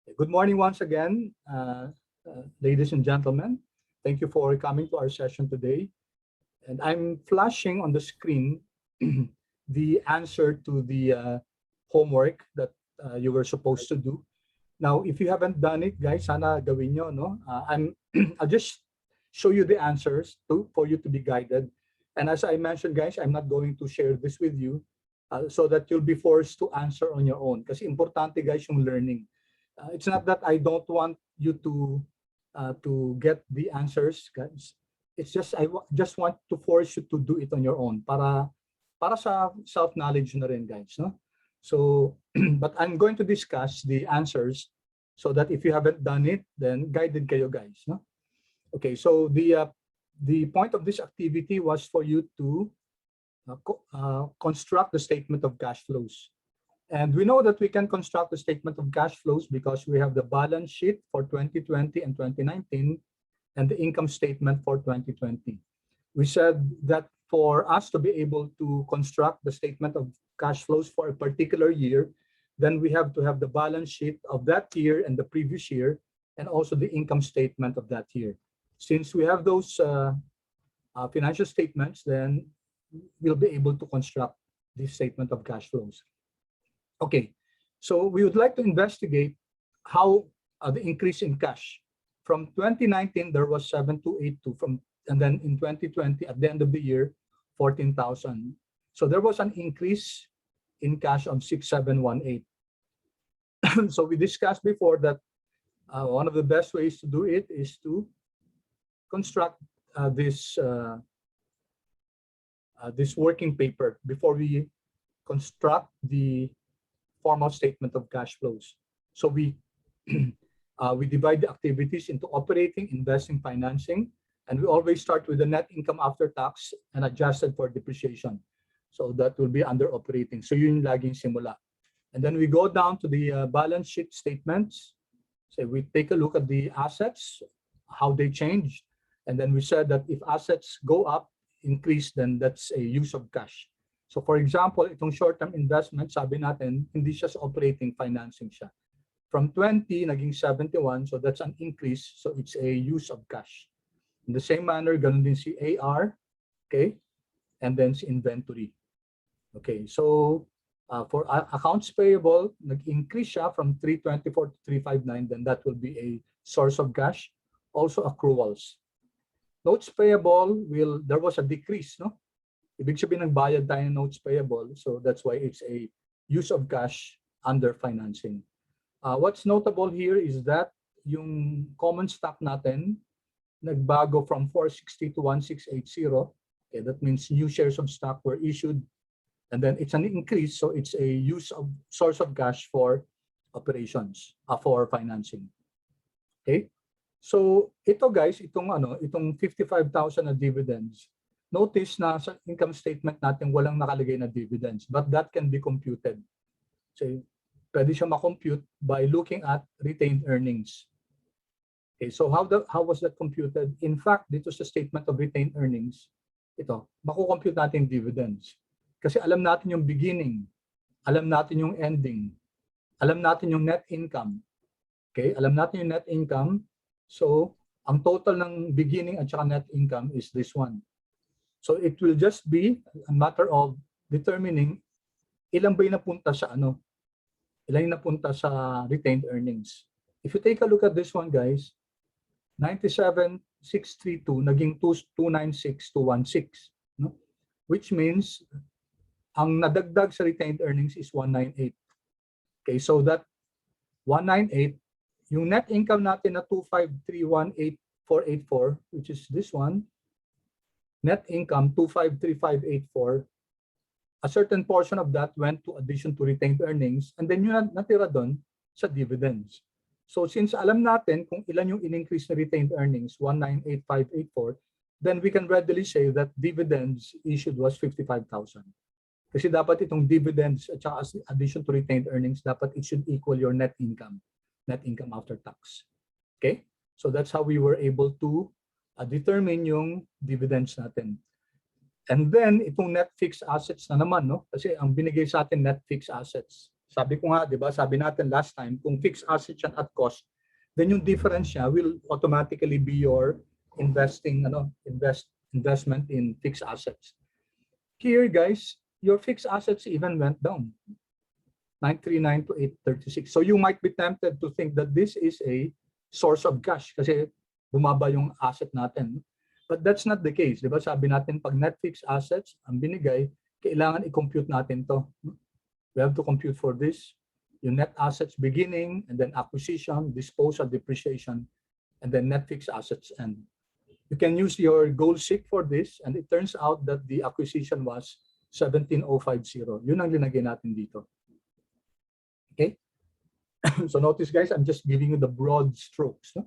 Good morning once again, ladies and gentlemen. Thank you for coming to our session today. And I'm flashing on the screen the answer to the homework that you were supposed to do. Now, if you haven't done it, guys, sana gawin nyo, no? I'll just show you the answers for you to be guided. And as I mentioned, guys, I'm not going to share this with you so that you'll be forced to answer on your own. Kasi importante, guys, yung learning. It's not that I don't want you to get the answers, guys. It's just just want to force you to do it on your own para sa self-knowledge na rin, guys, no? So, but I'm going to discuss the answers so that if you haven't done it, then guided kayo, guys, no? Okay, so the point of this activity was for you to construct the statement of cash flows. And we know that we can construct the statement of cash flows because we have the balance sheet for 2020 and 2019 and the income statement for 2020. We said that for us to be able to construct the statement of cash flows for a particular year, then we have to have the balance sheet of that year and the previous year, and also the income statement of that year. Since we have those financial statements, then we'll be able to construct this statement of cash flows. Okay, so we would like to investigate how the increase in cash. From 2019, there was 7,282 and then in 2020, at the end of the year, 14,000. So there was an increase in cash of 6,718. So we discussed before that one of the best ways to do it is to construct this working paper before we construct the formal statement of cash flows. So we we divide the activities into operating, investing, financing, and we always start with the net income after tax and adjusted for depreciation. So that will be under operating. So yun yung laging simula. And then we go down to the balance sheet statements. So we take a look at the assets, how they changed. And then we said that if assets go up, increase, then that's a use of cash. So for example, itong short-term investment, sabi natin, hindi siya sa operating, financing siya. From 20, naging 71, so that's an increase, so it's a use of cash. In the same manner, ganun din si AR, okay? And then si inventory. Okay, so for accounts payable, nag-increase siya from 324 to 359, then that will be a source of cash. Also accruals. Notes payable, there was a decrease, no? Ibig sabihin nagbayad tayo ng notes payable, so that's why it's a use of cash under financing. What's notable here is that yung common stock natin nagbago from 460 to 1680. Okay, that means new shares of stock were issued, and then it's an increase, so it's a source of cash for operations, for financing. Okay, so ito guys, itong 55,000 na dividends. Notice na sa income statement natin walang nakalagay na dividends, but that can be computed. So pwede siya ma-compute by looking at retained earnings. Okay, so how was that computed? In fact, dito sa statement of retained earnings, ito, makukompute natin dividends. Kasi alam natin yung beginning, alam natin yung ending, alam natin yung net income. Okay, alam natin yung net income. So, ang total ng beginning at saka net income is this one. So, it will just be a matter of determining ilan ba yung napunta sa ilan yung napunta sa retained earnings. If you take a look at this one, guys, 97,632 naging 296,216, no? Which means ang nadagdag sa retained earnings is 198. Okay, so that 198, yung net income natin na 253,18484, which is this one, net income 253,584, a certain portion of that went to addition to retained earnings, and then yung natira doon sa dividends. So since alam natin kung ilan yung in-increase na retained earnings, 198,584, then we can readily say that dividends issued was 55,000. Kasi dapat itong dividends at saka addition to retained earnings, dapat it should equal your net income after tax. Okay? So that's how we were able to determine yung dividends natin. And then, itong net fixed assets na naman, no? Kasi ang binigay sa atin net fixed assets, Sabi ko nga, di ba, sabi natin last time, kung fixed assets yan at cost, then yung difference niya will automatically be your investment in fixed assets. Here, guys, your fixed assets even went down, 939 to 836. So you might be tempted to think that this is a source of cash kasi bumaba yung asset natin. But that's not the case. Diba? Sabi natin, pag net fixed assets ang binigay, kailangan i-compute natin to. We have to compute for this, yung net assets beginning, and then acquisition, disposal, depreciation, and then net fixed assets end. You can use your goal seek for this, and it turns out that the acquisition was 17,050. Yun ang linagay natin dito. Okay? So notice, guys, I'm just giving you the broad strokes, no,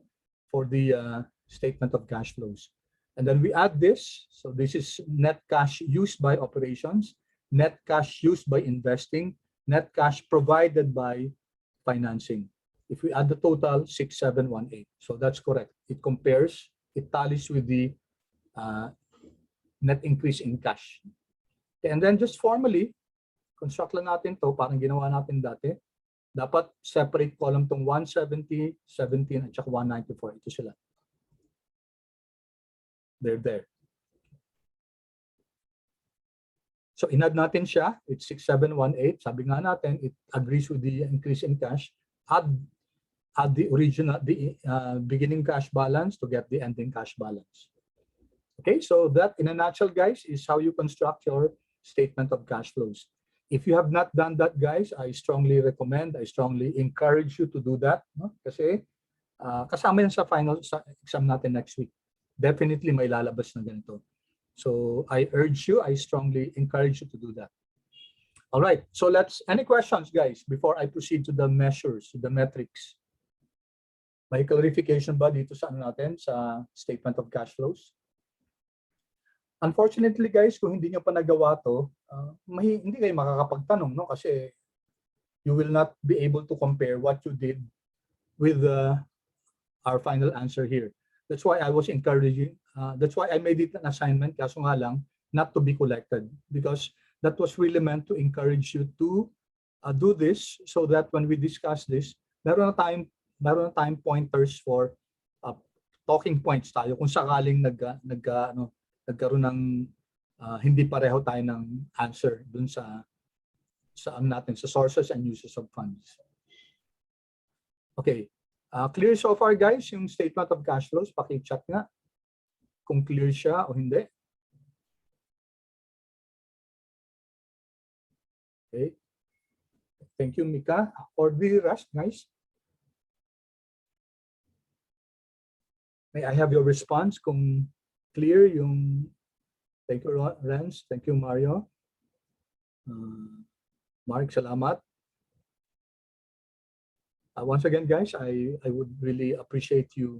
for the statement of cash flows. And then we add this. So this is net cash used by operations, net cash used by investing, net cash provided by financing. If we add the total, 6,718. So that's correct. It compares, it tallies with the net increase in cash. Okay, and then just formally, construct lang natin to, parang ginawa natin dati. Dapat separate column tong 170, 17, at saka 194. Ito sila. They're there. So inad natin siya, it's 6,718. Sabi nga natin, it agrees with the increase in cash. Add the original, beginning cash balance to get the ending cash balance. Okay, so that in a nutshell, guys, is how you construct your statement of cash flows. If you have not done that, guys, I strongly recommend, I strongly encourage you to do that. No? Kasi kasama yan sa final exam natin next week. Definitely may lalabas na ganito. So I urge you, I strongly encourage you to do that. All right, so any questions, guys, before I proceed to the measures, to the metrics? May clarification ba dito sa natin, sa statement of cash flows? Unfortunately, guys, kung hindi nyo pa nagawa to, hindi kayo makakapagtanong, no? Kasi you will not be able to compare what you did with our final answer here. That's why I was encouraging, that's why I made it an assignment, kaso nga lang, not to be collected, because that was really meant to encourage you to do this so that when we discuss this, meron na tayong pointers for talking points tayo kung sakaling nagkaroon ng hindi pareho tayo ng answer dun sa natin, sa sources and uses of funds. Okay. Clear so far, guys, yung statement of cash flows? Paki-chat nga kung clear siya o hindi. Okay. Thank you, Mika. For the rest, guys, may I have your response kung clear yung... Thank you, Renz. Thank you, Mario. Mark, salamat. Once again, guys, I would really appreciate you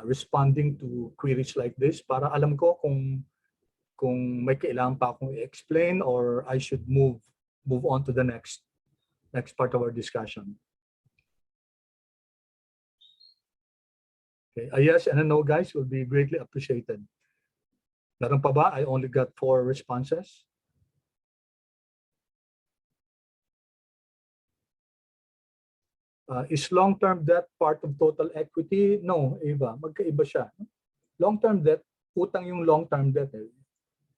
responding to queries like this para alam ko kung may kailangan pa akong i-explain or I should move on to the next part of our discussion. Okay, yes and a no, guys, will be greatly appreciated. Meron pa ba? I only got 4 responses. Is long-term debt part of total equity? No, Eva, magkaiba siya. Long-term debt, utang yung long-term debt.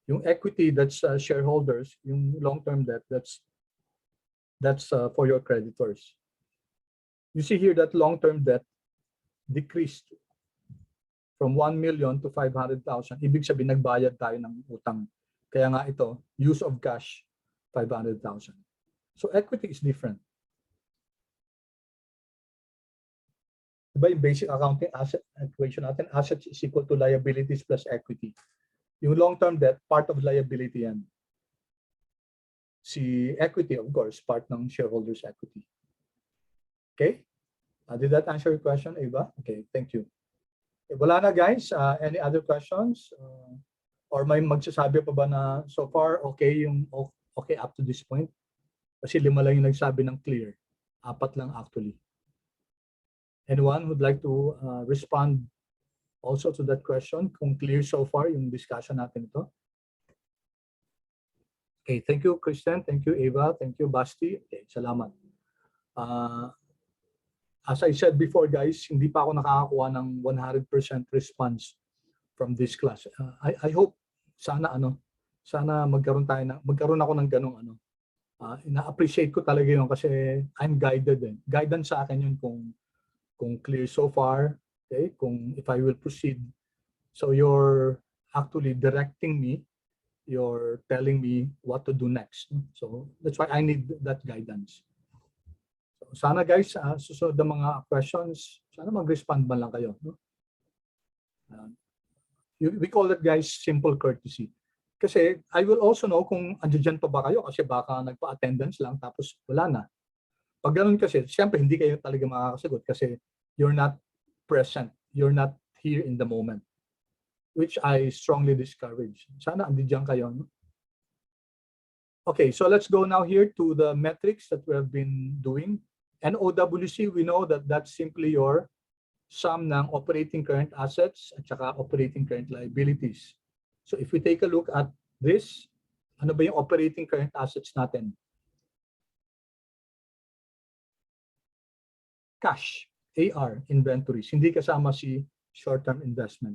Yung equity, that's shareholders. Yung long-term debt, that's for your creditors. You see here that long-term debt decreased from 1 million to 500,000. Ibig sabihin, nagbayad tayo ng utang. Kaya nga ito, use of cash, 500,000. So equity is different. Diba yung basic accounting asset equation natin, assets is equal to liabilities plus equity. Yung long-term debt, part of liability yan. Si equity, of course, part ng shareholders' equity. Okay? Did that answer your question, Eva? Okay, thank you. Okay, wala na, guys. Any other questions? Or may magsasabi pa ba na so far okay up to this point? Kasi 5 lang yung nagsabi ng clear. 4 lang actually. Anyone who'd like to respond also to that question? Kung clear so far yung discussion natin ito. Okay, thank you, Kristen. Thank you, Eva. Thank you, Basti. Okay, salamat. As I said before, guys, hindi pa ako nakakakuha ng 100% response from this class. I hope sana magkaroon ako ng ganong ina-appreciate ko talaga yun kasi I'm guided eh. Guidance sa akin yun kung clear so far, okay? Kung if I will proceed. So you're actually directing me, you're telling me what to do next. So that's why I need that guidance. So, sana guys, susunod na mga questions, sana mag-respond man lang kayo. No? We call it, guys, simple courtesy. Kasi I will also know kung andyan pa ba kayo kasi baka nagpa-attendance lang tapos wala na. Pag ganun kasi, siyempre hindi kayo talaga makakasagot kasi you're not present. You're not here in the moment. Which I strongly discourage. Sana andyan kayo. No? Okay, so let's go now here to the metrics that we have been doing. NOWC, we know that that's simply your sum ng operating current assets at saka operating current liabilities. So if we take a look at this, ano ba yung operating current assets natin? Cash, AR, inventories. Hindi kasama si short-term investment.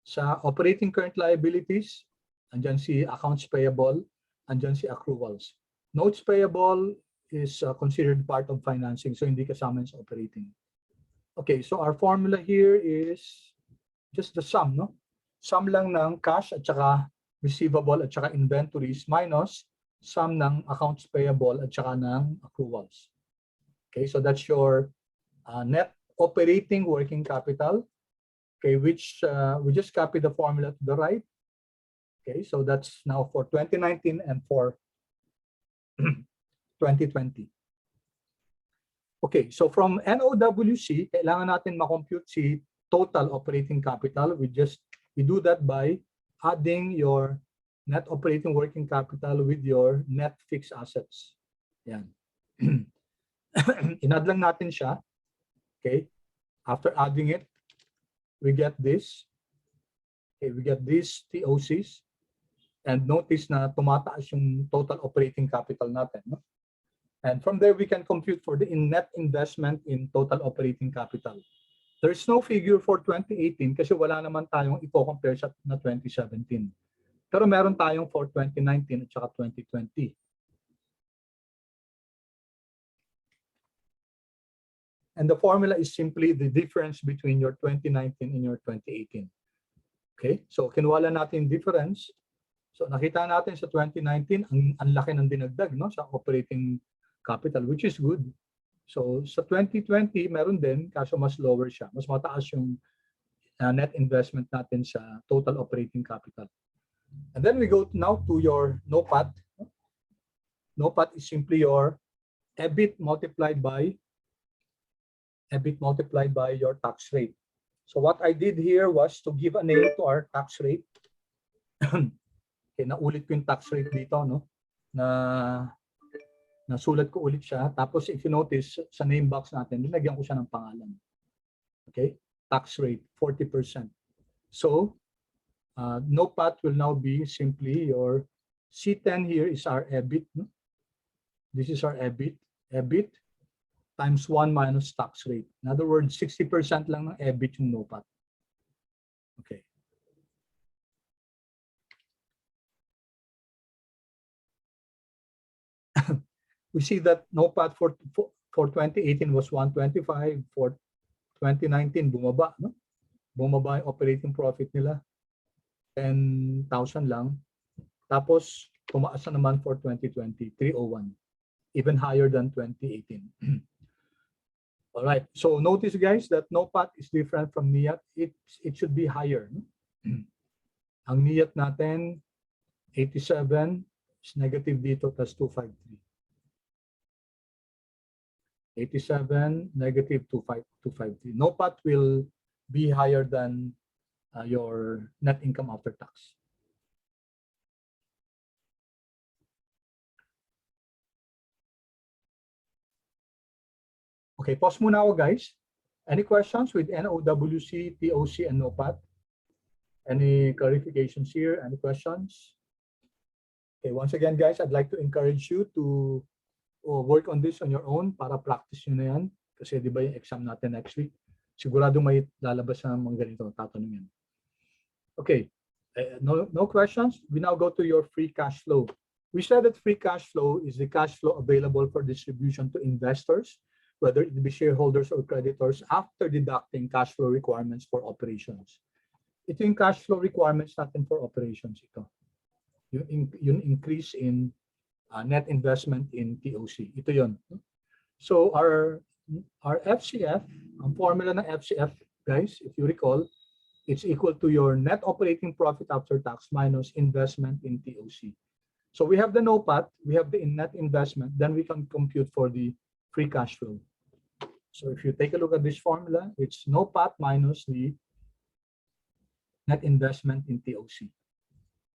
Sa operating current liabilities, andyan si accounts payable, andyan si accruals. Notes payable is considered part of financing, so hindi kasama sa operating. Okay, so our formula here is just the sum, no? Sum lang ng cash at saka receivable at saka inventories minus sum ng accounts payable at saka ng accruals. Okay, so that's your net operating working capital, okay, which we just copy the formula to the right. Okay, so that's now for 2019 and for 2020. Okay, so from NOWC, kailangan natin makompute si total operating capital. We do that by adding your net operating working capital with your net fixed assets. Yan. In-add lang natin siya. Okay, after adding it, we get this. Okay, we get these TOCs. And notice na tumataas yung total operating capital natin. No? And from there, we can compute for the net investment in total operating capital. There's no figure for 2018 kasi wala naman tayong i-compare sa na 2017. Pero meron tayong for 2019 at saka 2020. And the formula is simply the difference between your 2019 and your 2018. Okay, so kinuha natin difference. So nakita natin sa 2019, ang laki ng dinagdag, no, sa operating capital, which is good. So sa 2020, meron din, kaso mas lower siya. Mas mataas yung net investment natin sa total operating capital. And then we go now to your NOPAT. NOPAT is simply your EBIT multiplied by your tax rate. So what I did here was to give a name to our tax rate. Okay, naulit ko yung tax rate dito, no? Nasulat ko ulit siya. Tapos if you notice, sa name box natin, nilagyan ko siya ng pangalan. Okay? Tax rate, 40%. So, NOPAT will now be simply your C10 here is our EBIT. No? This is our EBIT. EBIT times 1 minus tax rate. In other words, 60% lang ng EBIT yung NOPAT. Okay. We see that NOPAT for 2018 was 125. For 2019, bumaba. No? Bumaba yung operating profit nila. 10,000 lang. Tapos, tumaas na naman for 2020, 301. Even higher than 2018. All right. So notice, guys, that NOPAT is different from NIAT. It should be higher. No? Ang NIAT natin, 87 is negative dito, plus 253. 87 negative 253. NOPAT will be higher than your net income after tax. Okay, pause muna ako, guys. Any questions with NOWC, TOC, and NOPAT? Any clarifications here? Any questions? Okay, once again, guys, I'd like to encourage you to work on this on your own para practice nyo na yan. Kasi di ba yung exam natin next week? Sigurado may lalabas na mga ganito tatanungin. Okay, no questions? We now go to your free cash flow. We said that free cash flow is the cash flow available for distribution to investors, whether it be shareholders or creditors, after deducting cash flow requirements for operations. Ito yung cash flow requirements natin for operations. Ito. Yung increase in net investment in TOC. Ito yun. So our FCF, ang formula ng FCF, guys, if you recall, it's equal to your net operating profit after tax minus investment in TOC. So we have the NOPAT, we have the net investment, then we can compute for the free cash flow. So if you take a look at this formula, it's NOPAT minus the net investment in TOC.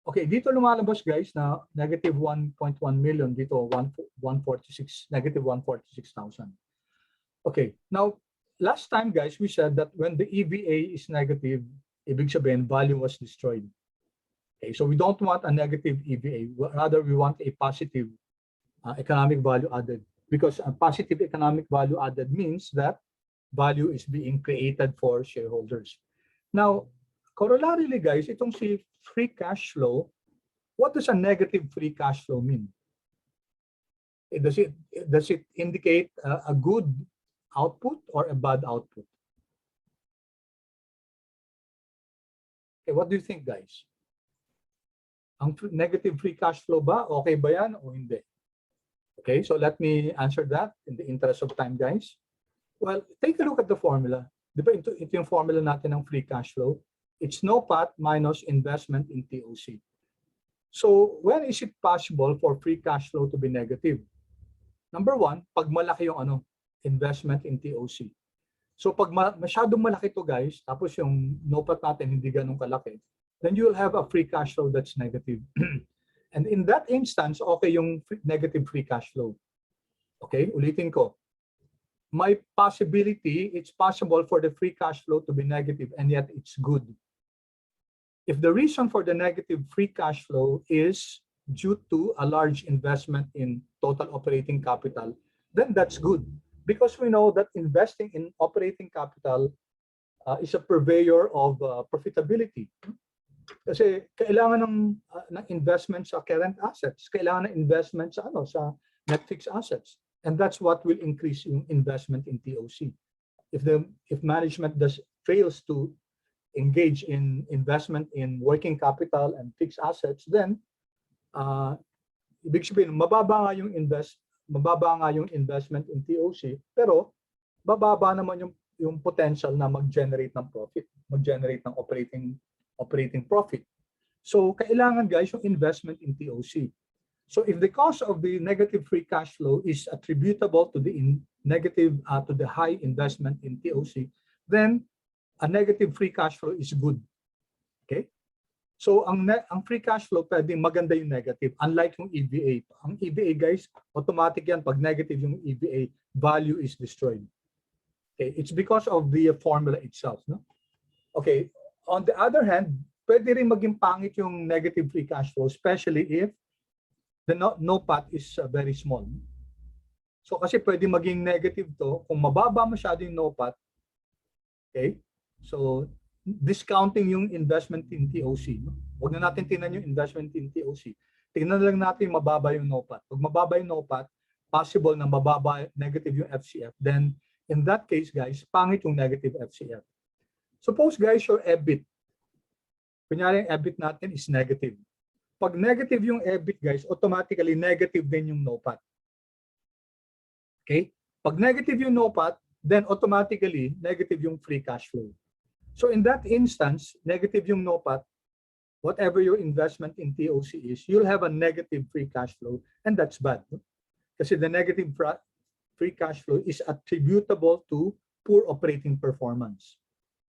Okay, dito lumalabas guys na negative 1.1 million, dito negative 146,000. Okay, now last time guys, we said that when the EVA is negative, ibig sabihin value was destroyed. Okay, so we don't want a negative EVA, rather we want a positive economic value added, because a positive economic value added means that value is being created for shareholders. Now, corollarily guys, itong si free cash flow, what does a negative free cash flow mean? Does it indicate a good output or a bad output? Okay, what do you think guys? Ang negative free cash flow ba? Okay ba yan o hindi? Okay, so let me answer that in the interest of time, guys. Well, take a look at the formula. Di ba ito yung formula natin ng free cash flow? It's NOPAT minus investment in TOC. So when is it possible for free cash flow to be negative? Number one, pag malaki yung investment in TOC. So pag masyadong malaki to guys, tapos yung NOPAT natin hindi ganun kalaki, then you will have a free cash flow that's negative. And in that instance, okay yung negative free cash flow. Okay, ulitin ko. My possibility, it's possible for the free cash flow to be negative and yet it's good. If the reason for the negative free cash flow is due to a large investment in total operating capital, then that's good. Because we know that investing in operating capital is a purveyor of profitability. Kasi kailangan ng investment sa current assets, kailangan ng investment sa net fixed assets, and that's what will increase yung investment in TOC. If management fails to engage in investment in working capital and fixed assets, then ibig sabihin mababa nga yung investment in TOC, pero bababa naman yung potential na mag-generate ng profit, mag-generate ng operating profit. So kailangan guys yung investment in TOC. So if the cause of the negative free cash flow is attributable to the to the high investment in TOC, then a negative free cash flow is good. Okay? So ang free cash flow pwedeng maganda yung negative, unlike yung EVA. Ang EVA guys, automatic yan pag negative yung EVA, value is destroyed. Okay, it's because of the formula itself, no? Okay. On the other hand, pwede rin maging pangit yung negative free cash flow, especially if the NOPAT is very small. So kasi pwede maging negative to kung mababa masyado yung NOPAT. Okay? So discounting yung investment in TOC. No? Huwag na natin tingnan yung investment in TOC. Tingnan lang natin mababa yung NOPAT. Pag mababa yung NOPAT, possible na mababa negative yung FCF. Then in that case, guys, pangit yung negative FCF. Suppose guys, your EBIT, kunyari yung EBIT natin is negative. Pag negative yung EBIT guys, automatically negative din yung NOPAT. Okay? Pag negative yung NOPAT, then automatically negative yung free cash flow. So in that instance, negative yung NOPAT, whatever your investment in TOC is, you'll have a negative free cash flow, and that's bad. Kasi the negative free cash flow is attributable to poor operating performance.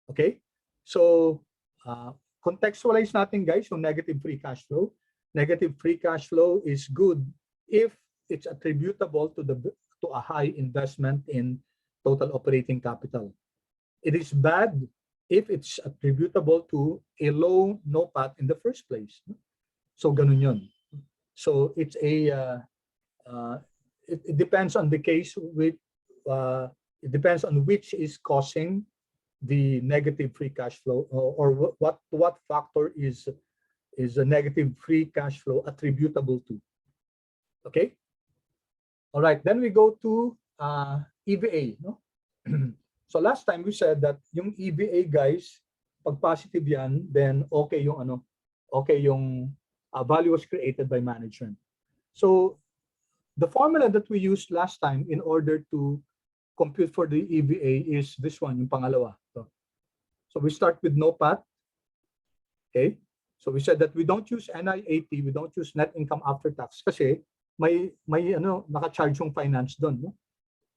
Okay? So, contextualize natin guys yung negative free cash flow. Negative free cash flow is good if it's attributable to a high investment in total operating capital. It is bad if it's attributable to a low NOPAT in the first place. So, ganun yun. So, it's it depends on the case with, it depends on which is causing the negative free cash flow, or what factor is a negative free cash flow attributable to. Okay. All right. Then we go to EVA. No? So last time we said that yung EVA, guys, pag positive yan, then okay yung value was created by management. So the formula that we used last time in order to compute for the EVA is this one, yung pangalawa. So we start with NOPAT. Okay. So we said that we don't use NIAT, we don't use net income after tax kasi may naka-charge yung finance doon. No?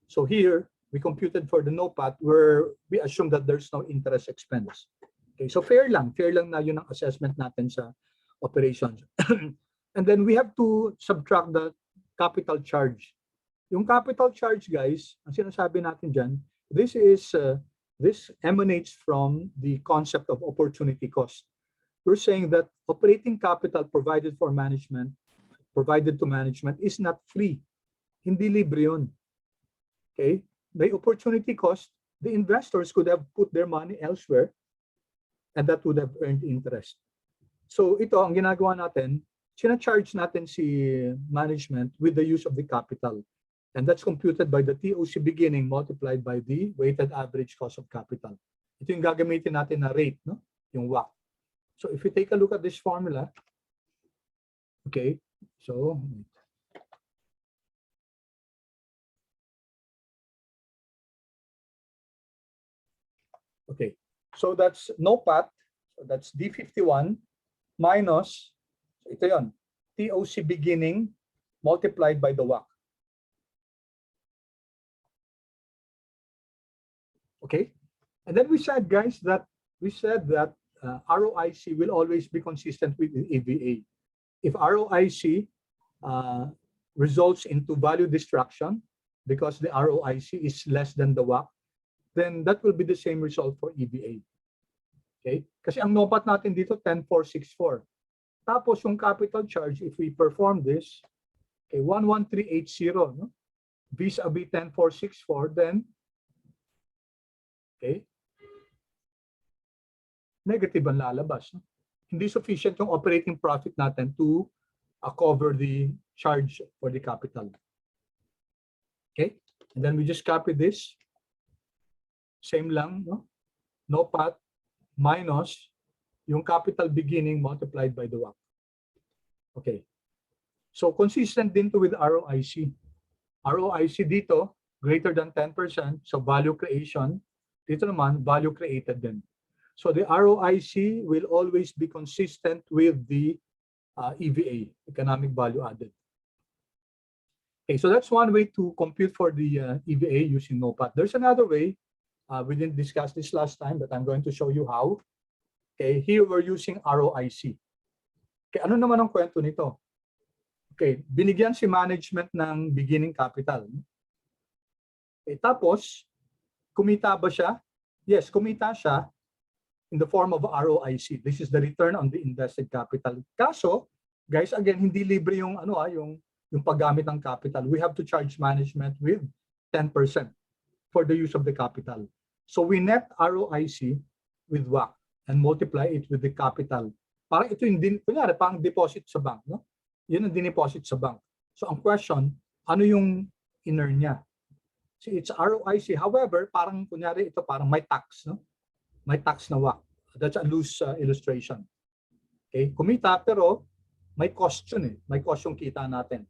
So here, we computed for the NOPAT where we assume that there's no interest expense. Okay, so fair lang na yun ang assessment natin sa operations. And then we have to subtract the capital charge. Yung capital charge, guys, ang sinasabi natin dyan, this emanates from the concept of opportunity cost. We're saying that operating capital provided to management is not free. Hindi libre yun. Okay? By opportunity cost, the investors could have put their money elsewhere and that would have earned interest. So ito, ang ginagawa natin, sina-charge natin si management with the use of the capital. And that's computed by the TOC beginning multiplied by the weighted average cost of capital. Ito yung gagamitin natin na rate, no? Yung WACC. So if you take a look at this formula, okay, so okay, so that's NOPAT, so that's D51 minus, ito yun, TOC beginning multiplied by the WACC. Okay, and then we said, guys, that ROIC will always be consistent with the EVA. If ROIC results into value destruction because the ROIC is less than the WACC, then that will be the same result for EVA. Okay? Kasi ang NOPAT natin dito, 10,464. Tapos yung capital charge, if we perform this, okay, 11380, no? Vis-a-vis 10,464, then, okay, negative ang lalabas. No? Hindi sufficient yung operating profit natin to cover the charge for the capital. Okay, and then we just copy this. Same lang, no? NOPAT minus yung capital beginning multiplied by the WACC. Okay, so consistent din to with ROIC. ROIC dito, greater than 10%, so value creation. Dito naman, value created din. So the ROIC will always be consistent with the EVA, economic value added. Okay, so that's one way to compute for the EVA using NOPAT. There's another way. We didn't discuss this last time, but I'm going to show you how. Okay, here we're using ROIC. Okay, ano naman ang kwento nito? Okay, binigyan si management ng beginning capital. Okay, tapos, kumita ba siya? Yes, kumita siya in the form of ROIC. This is the return on the invested capital. Kaso, guys, again, hindi libre yung yung paggamit ng capital. We have to charge management with 10% for the use of the capital. So we net ROIC with WACC and multiply it with the capital. Parang ito yung kunyari, parang deposit sa bank, no? Yun ang dineposit sa bank. So ang question, ano yung in-earn niya? See, it's ROIC. However, parang kunyari ito parang may tax, no? May tax na WACC. That's a loose illustration. Okay, kumita pero may cost yun eh. May cost yung kita natin.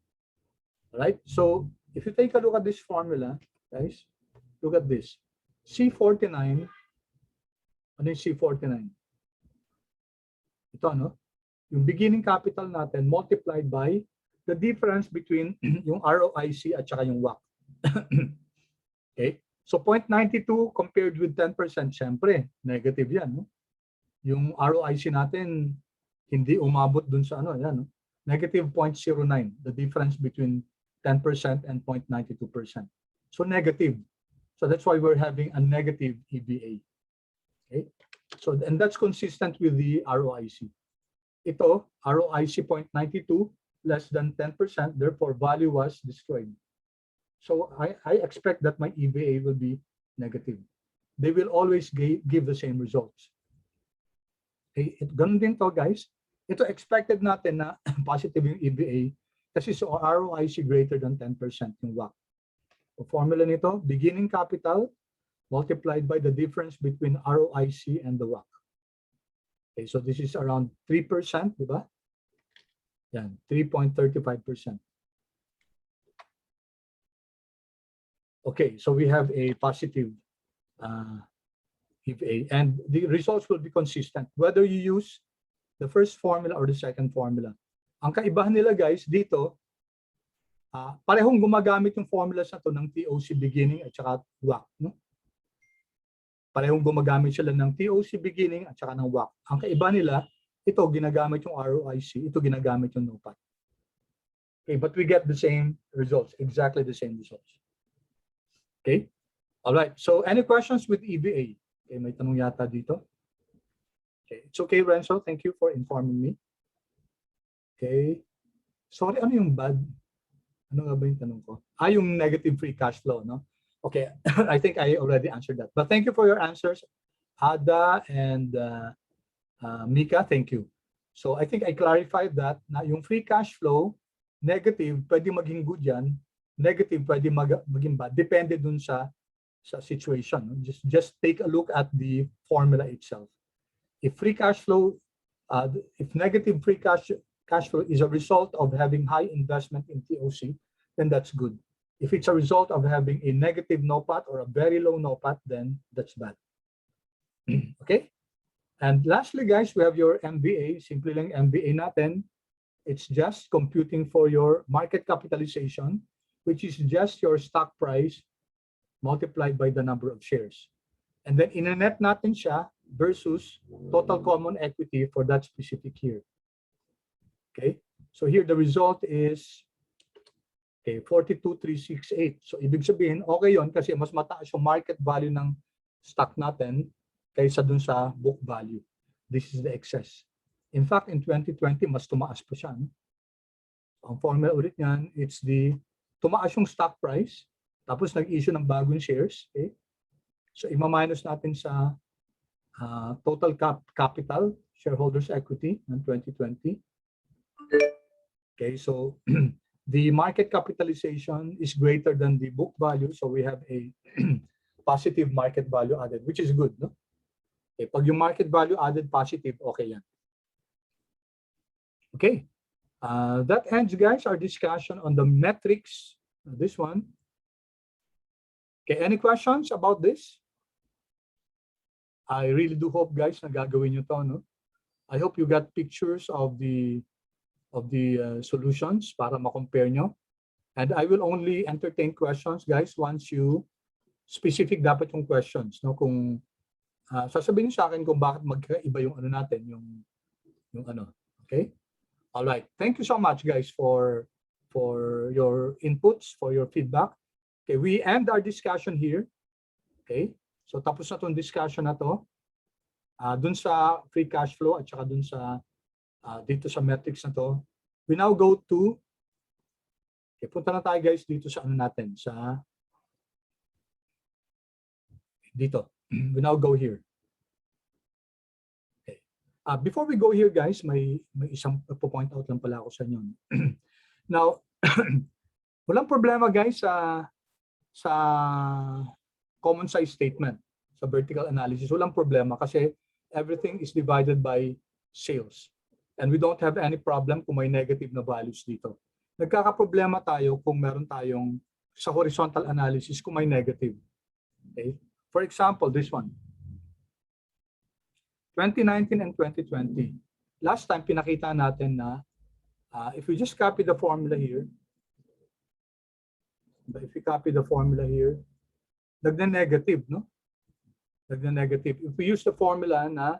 Alright, so if you take a look at this formula, guys, look at this. C49, ano yung C49? Ito, no? Yung beginning capital natin multiplied by the difference between yung ROIC at saka yung WACC. Okay? So 0.92 compared with 10%, syempre, negative yan. No? Yung ROIC natin, hindi umabot dun sa ano, yan. No? Negative 0.09, the difference between 10% and 0.92%. So negative. So that's why we're having a negative EVA. Okay? So, and that's consistent with the ROIC. Ito, ROIC 0.92, less than 10%, therefore value was destroyed. So I expect that my EVA will be negative. They will always give the same results. Okay, ganun din to guys. Ito expected natin na positive yung EVA kasi so ROIC greater than 10% yung WACC. The formula nito, beginning capital multiplied by the difference between ROIC and the WACC. Okay, so this is around 3%, di ba? Yan, 3.35%. Okay, so we have a positive EVA, and the results will be consistent whether you use the first formula or the second formula. Ang kaibahan nila guys dito, parehong gumagamit yung formulas na to ng TOC beginning at saka WACC. No? Parehong gumagamit sila ng TOC beginning at saka ng WACC. Ang kaiba nila, ito ginagamit yung ROIC, ito ginagamit yung NOPAT. Okay, but we get the same results, exactly the same results. Okay, all right. So any questions with EVA? Okay, may tanong yata dito. Okay, it's okay, Renzo. Thank you for informing me. Okay. Sorry, ano yung bad? Ano nga ba yung tanong ko? Yung negative free cash flow, no? Okay, I think I already answered that. But thank you for your answers, Ada and Mika, thank you. So I think I clarified that na yung free cash flow, negative, pwede maging good yan, negative, pwede maging bad. Depende dun sa situation. Just take a look at the formula itself. If free cash flow, if negative free cash flow is a result of having high investment in TOC, then that's good. If it's a result of having a negative NOPAT or a very low NOPAT, then that's bad. Okay? And lastly, guys, we have your MBA. Simple lang MBA natin. It's just computing for your market capitalization, which is just your stock price multiplied by the number of shares. And then in-net natin siya versus total common equity for that specific year. Okay? So here the result is 42,368. So ibig sabihin, okay yon kasi mas mataas yung market value ng stock natin kaysa dun sa book value. This is the excess. In fact, in 2020, mas tumaas pa siya. No? Ang formula ulit niyan, it's the tumaas yung stock price, tapos nag-issue ng bagong shares. Okay? So ima-minus natin sa total capital, shareholders' equity ng 2020. Okay, so the market capitalization is greater than the book value, so we have a positive market value added, which is good. No? Okay, pag yung market value added positive, okay yan. Okay, that ends, guys, our discussion on the metrics. This one. Okay, any questions about this? I really do hope, guys, na gagawin nyo to. No? I hope you got pictures of the solutions para ma-compare nyo. And I will only entertain questions, guys, once you specific dapat yung questions. No? Kung sasabihin sa akin kung bakit magkaiba yung ano natin, yung ano. Okay? All right. Thank you so much, guys, for your inputs, for your feedback. Okay, we end our discussion here. Okay? So tapos na tong discussion na to. Dun sa free cash flow at saka dun sa dito sa metrics na to. We now go to, okay, punta na tayo, guys, dito sa ano natin, sa dito. We now go here. Okay. Before we go here, guys, may isang po-point out lang pala ako sa inyo. Now, walang problema, guys, sa common size statement, sa vertical analysis. Walang problema kasi everything is divided by sales. And we don't have any problem kung may negative na values dito. Nagkakaproblema tayo kung meron tayong sa horizontal analysis kung may negative. Okay? For example, this one. 2019 and 2020. Last time pinakita natin na if we just copy the formula here, if we copy the formula here, nagna-negative, no? Nagna-negative. If we use the formula na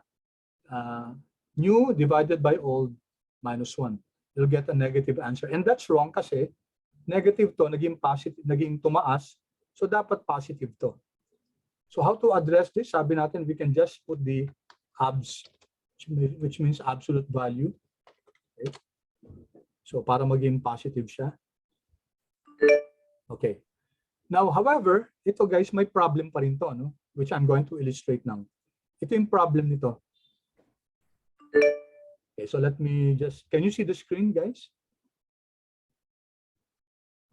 new divided by old minus 1, you'll get a negative answer. And that's wrong kasi negative to, naging positive, naging tumaas, so dapat positive to. So how to address this? Sabi natin, we can just put the abs, which means absolute value. Okay. So para maging positive siya. Okay. Now, however, ito guys, may problem pa rin to, no? Which I'm going to illustrate now. Ito yung problem nito. Okay, so let me just, can you see the screen, guys?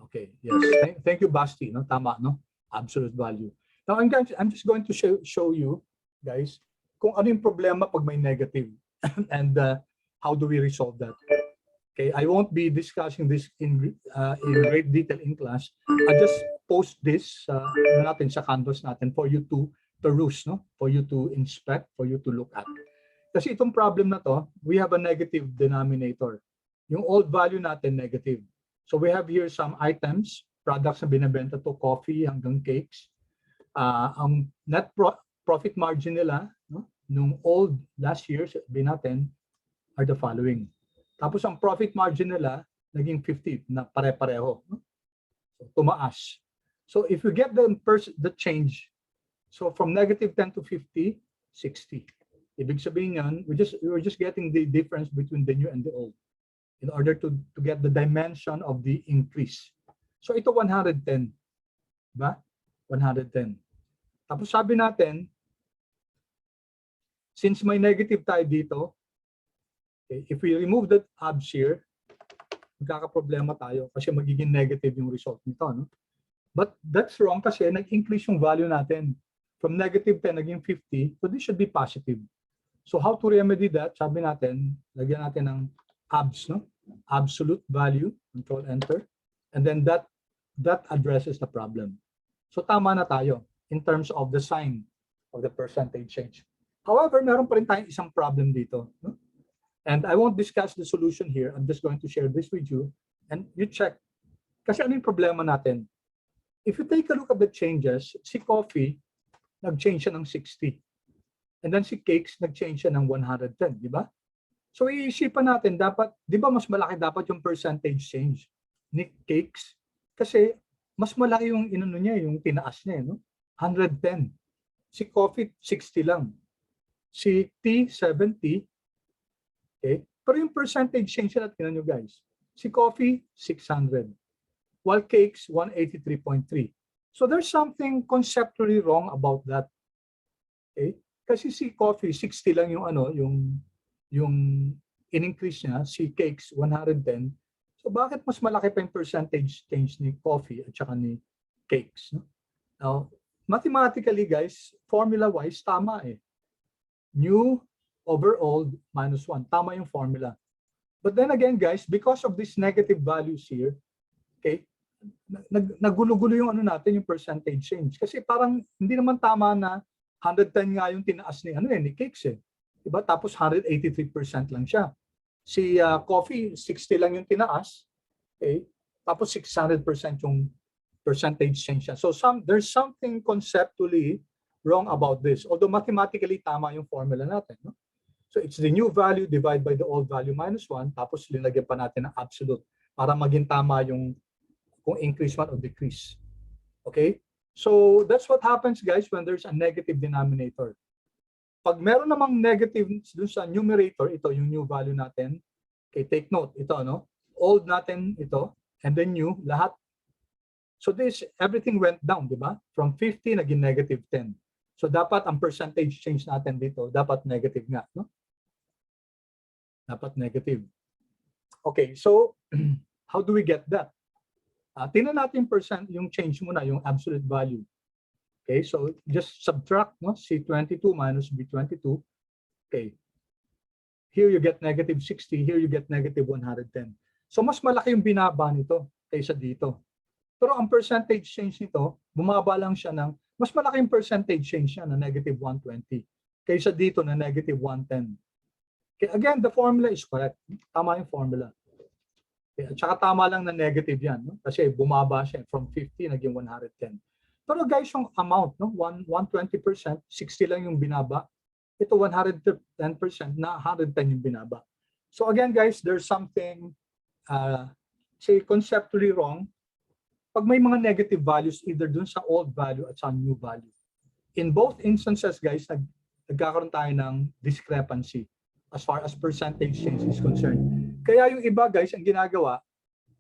Okay, yes. Thank you, Basti. No? Tama, no? Absolute value. Now, I'm just going to show you, guys, kung ano yung problema pag may negative and how do we resolve that. Okay, I won't be discussing this in great detail in class. I just post this natin sa canvas natin for you to peruse, no? For you to inspect, for you to look at. Kasi itong problem na to, we have a negative denominator. Yung old value natin negative. So we have here some items, products na binebenta to, coffee hanggang cakes. Ang net profit margin nila, no? Nung old last year, sabihin natin, are the following. Tapos ang profit margin nila, naging 50 na pare-pareho. No? So, tumaas. So if you get the change, so from negative 10 to 50, 60. Ibig sabihin yan, we're just getting the difference between the new and the old in order to get the dimension of the increase. So ito 110. Diba? 110. Tapos sabi natin, since may negative tayo dito, okay, if we remove the abs here, magkakaproblema tayo kasi magiging negative yung result nito. No? But that's wrong kasi nag-increase yung value natin. From negative 10 naging 50, so this should be positive. So how to remedy that? Sabi natin, lagyan natin ng abs, no? Absolute value, control enter, and then that addresses the problem. So tama na tayo in terms of the sign of the percentage change. However, meron pa rin tayong isang problem dito. No? And I won't discuss the solution here. I'm just going to share this with you. And you check. Kasi ano yung problema natin? If you take a look at the changes, si coffee, nag-change siya ng 60. And then si cakes, nag-change siya ng 110. Di ba? So iisipan natin, dapat, di ba mas malaki dapat yung percentage change ni cakes? Kasi mas malaki yung inano niya, yung tinaas niya. No? 110. Si coffee, 60 lang. Si tea, 70. Okay? Pero yung percentage change na tingnan nyo guys. Si coffee, 600. While cakes, 183.3. So there's something conceptually wrong about that. Okay? Kasi si coffee, 60 lang yung ano, yung in-increase niya. Si cakes, 110. So bakit mas malaki pa yung percentage change ni coffee at saka ni cakes? No? Now, mathematically guys, formula-wise, tama eh. New over old minus 1. Tama yung formula. But then again, guys, because of these negative values here, okay, nagulo-gulo yung ano natin, yung percentage change. Kasi parang hindi naman tama na 110 nga yung tinaas ni, ni cakes eh. Diba? Tapos 183% lang siya. Si coffee, 60 lang yung tinaas. Okay? Tapos 600% yung percentage change siya. So there's something conceptually wrong about this. Although mathematically tama yung formula natin. No? So it's the new value divided by the old value minus 1, tapos linagyan pa natin ng absolute para maging tama yung kung increase man o decrease. Okay? So that's what happens guys when there's a negative denominator. Pag meron namang negative dun sa numerator, ito yung new value natin. Okay, take note, ito no? Old natin ito, and then new, lahat. So this, everything went down, di ba? From 50 naging negative 10. So dapat ang percentage change natin dito, dapat negative nga, no? Dapat negative. Okay, so how do we get that? Tingnan natin yung change muna, yung absolute value. Okay, so just subtract, no? C22 minus B22. Okay. Here you get negative 60, here you get negative 110. So mas malaki yung binaba nito kaysa dito. Pero ang percentage change nito, bumaba lang siya ng, mas malaki yung percentage change niya na negative 120 kaysa dito na negative 110. Okay, again, the formula is correct. Tama yung formula. Okay, at saka tama lang na negative yan. No? Kasi bumaba siya from 50 naging 110. Pero guys, yung amount, no? 120%, 60 lang yung binaba. Ito 110% na 110 yung binaba. So again guys, there's something say conceptually wrong pag may mga negative values either dun sa old value at sa new value. In both instances guys, nagkakaroon tayo ng discrepancy as far as percentage change is concerned. Kaya yung iba guys, ang ginagawa,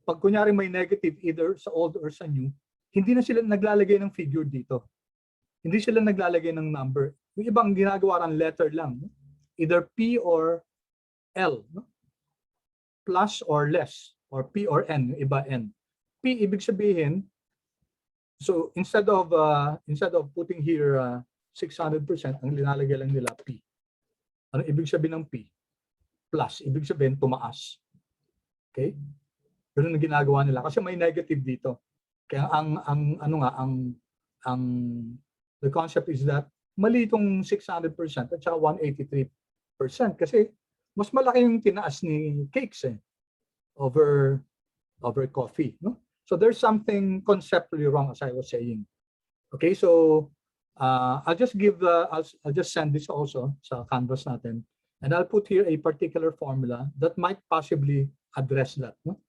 pag kunyari may negative either sa old or sa new, hindi na sila naglalagay ng figure dito. Hindi sila naglalagay ng number. Yung ibang ginagawa ng letter lang. No? Either P or L. No? Plus or less. Or P or N. Yung iba N. P, ibig sabihin, so instead of putting here 600%, ang linalagay lang nila P. Ano ibig sabihin ng P? Plus. Ibig sabihin, tumaas. Okay? Ganun ang ginagawa nila. Kasi may negative dito. Kaya the concept is that mali itong 600% at saka 183% kasi mas malaki yung tinaas ni cakes over coffee, no? So there's something conceptually wrong, as I was saying. Okay, so I'll just send this also sa canvas natin, and I'll put here a particular formula that might possibly address that, no?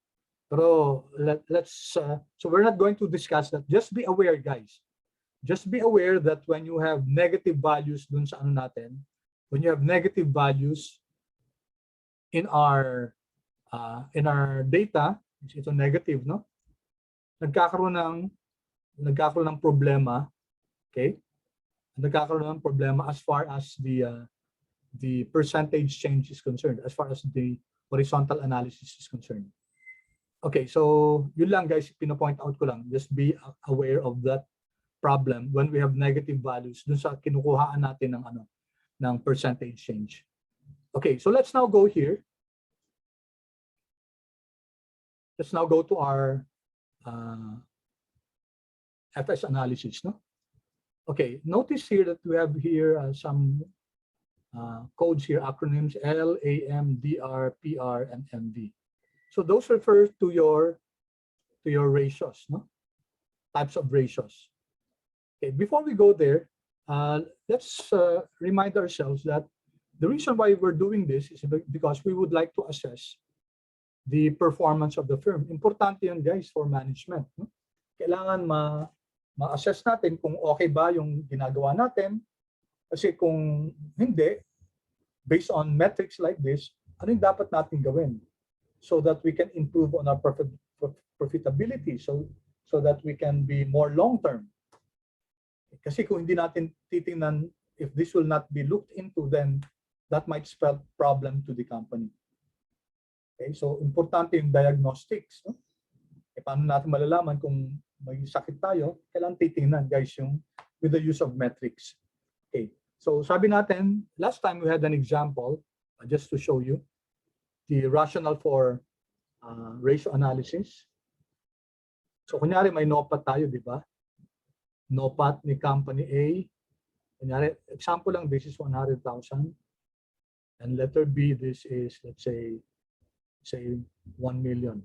Pero so we're not going to discuss that. Just be aware, guys. Just be aware that when you have negative values dun sa ano natin, when you have negative values in our data, ito negative, no? Nagkakaroon ng problema, okay? Nagkakaroon ng problema as far as the percentage change is concerned, as far as the horizontal analysis is concerned. Okay, so yun lang guys, pino-point out ko lang. Just be aware of that problem when we have negative values dun sa kinukuhaan natin ng percentage change. Okay, so let's now go here. Let's now go to our FS analysis, no? Okay, notice here that we have here some codes here, acronyms L, AM, DR, PR, and MV. So those refer to your ratios, no? Types of ratios. Okay, before we go there, let's remind ourselves that the reason why we're doing this is because we would like to assess the performance of the firm. Importante yan guys for management. No? Kailangan ma-assess natin kung okay ba yung ginagawa natin. Kasi kung hindi, based on metrics like this, ano yung dapat natin gawin? So that we can improve on our profitability, so that we can be more long-term. Kasi kung hindi natin titingnan, if this will not be looked into, then that might spell problem to the company. Okay, so importante yung diagnostics. No? Paano natin malalaman kung may sakit tayo? Kailangan titingnan guys yung with the use of metrics. Okay, so sabi natin, last time we had an example, just to show you the rationale for ratio analysis. So kunyari may NOPAT tayo, di ba? NOPAT ni company A. Kunyari, example lang, this is 100,000. And letter B, this is, let's say 1 million.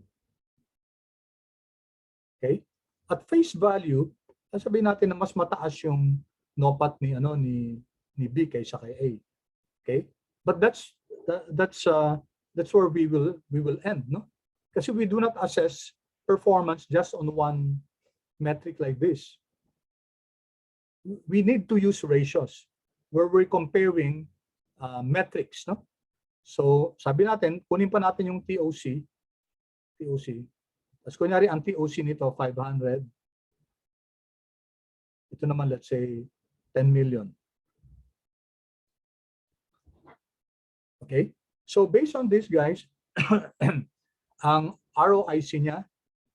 Okay? At face value, sabihin natin na mas mataas yung NOPAT ni B kaysa kay A. Okay? But that's where we will end, no? Kasi we do not assess performance just on one metric like this. We need to use ratios where we're comparing metrics, no? So, sabi natin, kunin pa natin yung TOC. Tapos kunyari, ang TOC nito, 500. Ito naman, let's say, 10 million. Okay? So, based on this, guys, ang ROIC niya,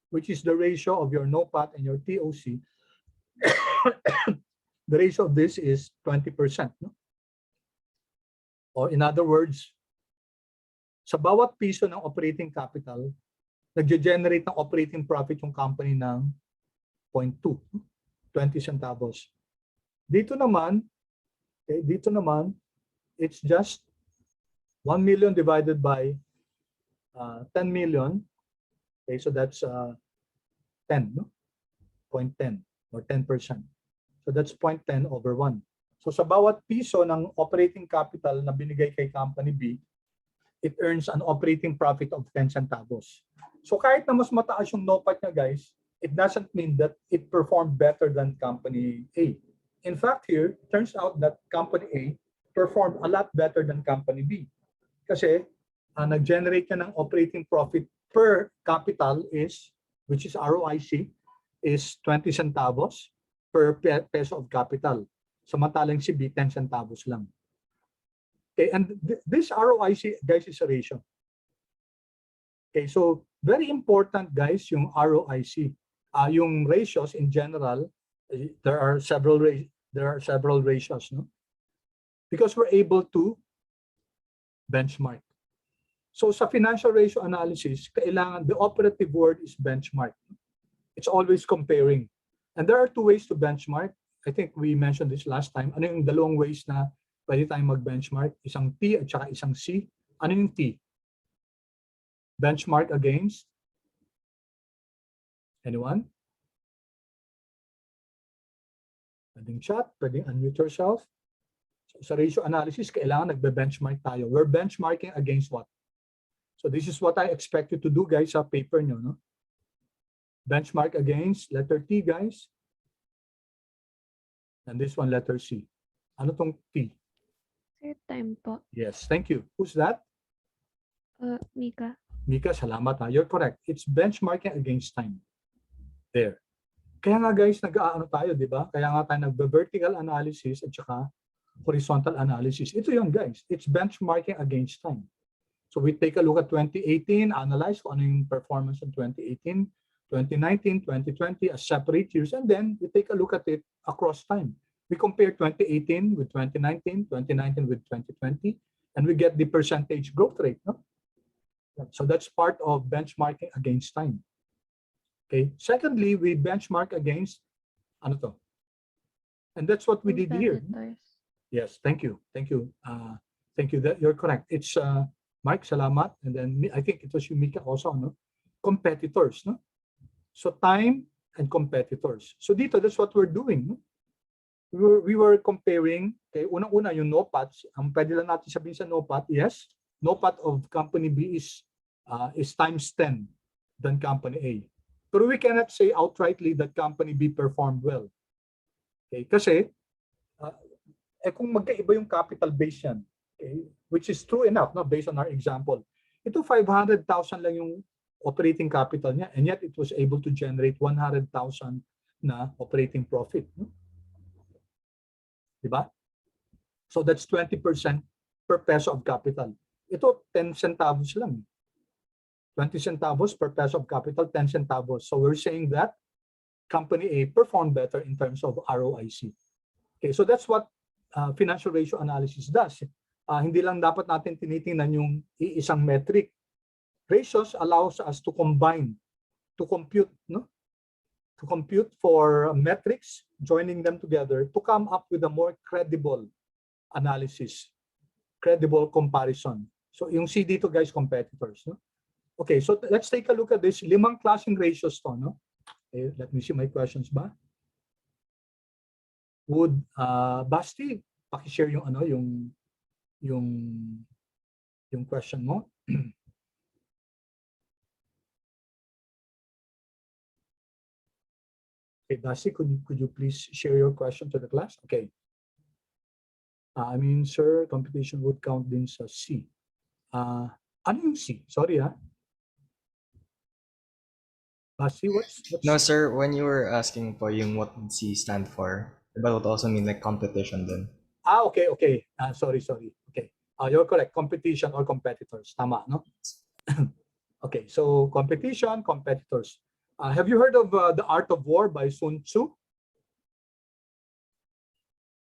which is the ratio of your NOPAT and your TOC, the ratio of this is 20%. No? Or in other words, sa bawat piso ng operating capital, nag-generate ng operating profit yung company ng 0.2, 20 centavos. Dito naman, it's just 1 million divided by 10 million. Okay, so that's 10, no? 0.10 or 10%. So that's 0.10 over 1. So sa bawat piso ng operating capital na binigay kay company B, it earns an operating profit of 10 centavos. So kahit na mas mataas yung NOPAT niya, guys, it doesn't mean that it performed better than company A. In fact, here, turns out that company A performed a lot better than company B. Kasi nag-generate niya ng operating profit per capital which is ROIC, is 20 centavos per peso of capital. Samantalang si B, 10 centavos lang. Okay, and this ROIC, guys, is a ratio. Okay, so very important, guys, yung ROIC. Yung ratios in general, there are several ratios, no? Because we're able to benchmark. So sa financial ratio analysis, kailangan the operative word is benchmark. It's always comparing. And there are two ways to benchmark. I think we mentioned this last time. Ano yung dalawang ways na pwede tayong mag-benchmark? Isang T at saka isang C. Ano yung T? Benchmark against? Anyone? Pwedeng chat, pwedeng unmute yourself. So, sa ratio analysis, kailangan nagbe-benchmark tayo. We're benchmarking against what? So this is what I expect you to do, guys, sa paper nyo, no? Benchmark against letter T, guys. And this one, letter C. Ano tong T? Sir, time po. Yes, thank you. Who's that? Mika. Mika, salamat ha. You're correct. It's benchmarking against time. There. Kaya nga, guys, nag-aano tayo, di ba? Kaya nga tayo nagbe-vertical analysis at saka horizontal analysis. Ito yun, guys. It's benchmarking against time. So we take a look at 2018, analyze kung ano yung performance in 2018, 2019, 2020 as separate years, and then we take a look at it across time. We compare 2018 with 2019, 2019 with 2020, and we get the percentage growth rate. No? So that's part of benchmarking against time. Okay. Secondly, we benchmark against ano to? And that's what we did here. Yes, thank you. Thank you. Thank you. That you're correct. It's Mike, salamat. And then I think it was Yumika also, no? Competitors, no? So time and competitors. So dito, that's what we're doing. No? We were comparing, okay, unang-una yung NOPAT. Ang pwede lang natin sabihin sa NOPAT, yes, NOPAT of company B is times 10 than company A. Pero we cannot say outrightly that company B performed well. Okay, kasi kung magkaiba yung capital base yan, okay, which is true enough, no, based on our example. Ito 500,000 lang yung operating capital niya, and yet it was able to generate 100,000 na operating profit. No? Diba? So that's 20% per peso of capital. Ito 10 centavos lang. 20 centavos per peso of capital, 10 centavos. So we're saying that company A performed better in terms of ROIC. Okay, so that's what financial ratio analysis does. Hindi lang dapat natin tinitingnan yung isang metric. Ratios allows us to combine, to compute, no? To compute for metrics, joining them together to come up with a more credible analysis, credible comparison. So yung C dito, guys, competitors. No? Okay, so let's take a look at this. 5 klaseng ratios to, no? Okay, let me see my questions ba? Would Basti, paki-share yung ano, yung question mo. Okay, Basti, could you please share your question to the class? Okay. I mean, sir, competition would count din sa C. Ano yung C? Sorry, ha? Basti, what's No, sir, when you were asking po yung what would C stand for, that would also mean like competition then. Okay. Sorry. Okay. You're correct. Competition or competitors. Tama, no? Okay, so competition, competitors. Have you heard of The Art of War by Sun Tzu?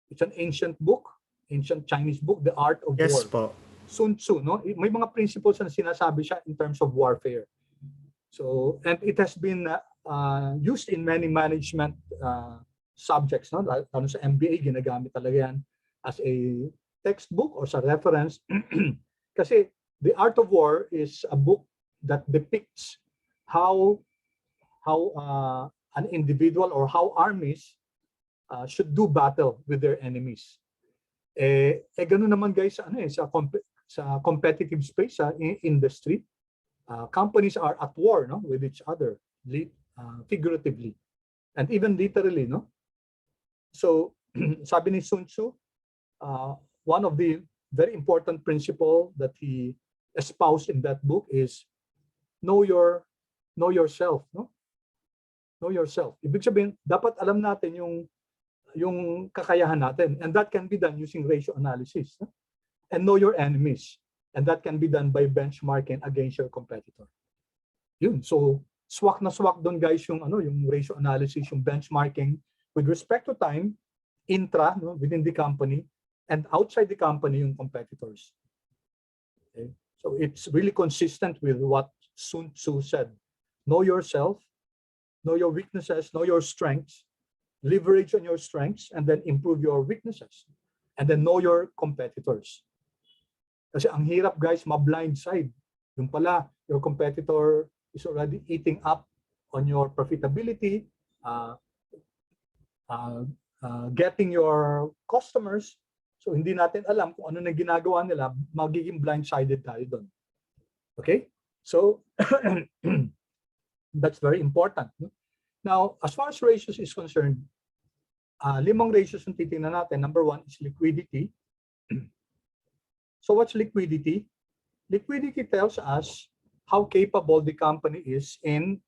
It's an ancient book, ancient Chinese book, The Art of War. Yes po. Sun Tzu, no? May mga principles na sinasabi siya in terms of warfare. So, and it has been used in many management subjects, no? Lalo sa MBA, ginagamit talaga yan as a textbook or sa reference. Kasi The Art of War is a book that depicts how an individual or how armies should do battle with their enemies. Ganun naman, guys, sa competitive space, sa industry, companies are at war, no, with each other, figuratively and even literally, no. So sabi ni Sun Tzu, one of the very important principle that he espoused in that book is know yourself, no? Know yourself. Ibig sabihin, dapat alam natin yung kakayahan natin. And that can be done using ratio analysis. And know your enemies. And that can be done by benchmarking against your competitor. Yun. So, swak na swak doon guys yung ratio analysis, yung benchmarking with respect to time, intra, within the company, and outside the company, yung competitors. Okay? So, it's really consistent with what Sun Tzu said. Know yourself, know your weaknesses, know your strengths, leverage on your strengths, and then improve your weaknesses. And then know your competitors. Kasi ang hirap guys, ma-blindside. Yung pala, your competitor is already eating up on your profitability, getting your customers. So hindi natin alam kung ano na ginagawa nila, magiging blindsided tayo doon. Okay? So, that's very important. Now, as far as ratios is concerned, 5 ratios yung titingnan natin. Number 1 is liquidity. So what's liquidity? Liquidity tells us how capable the company is in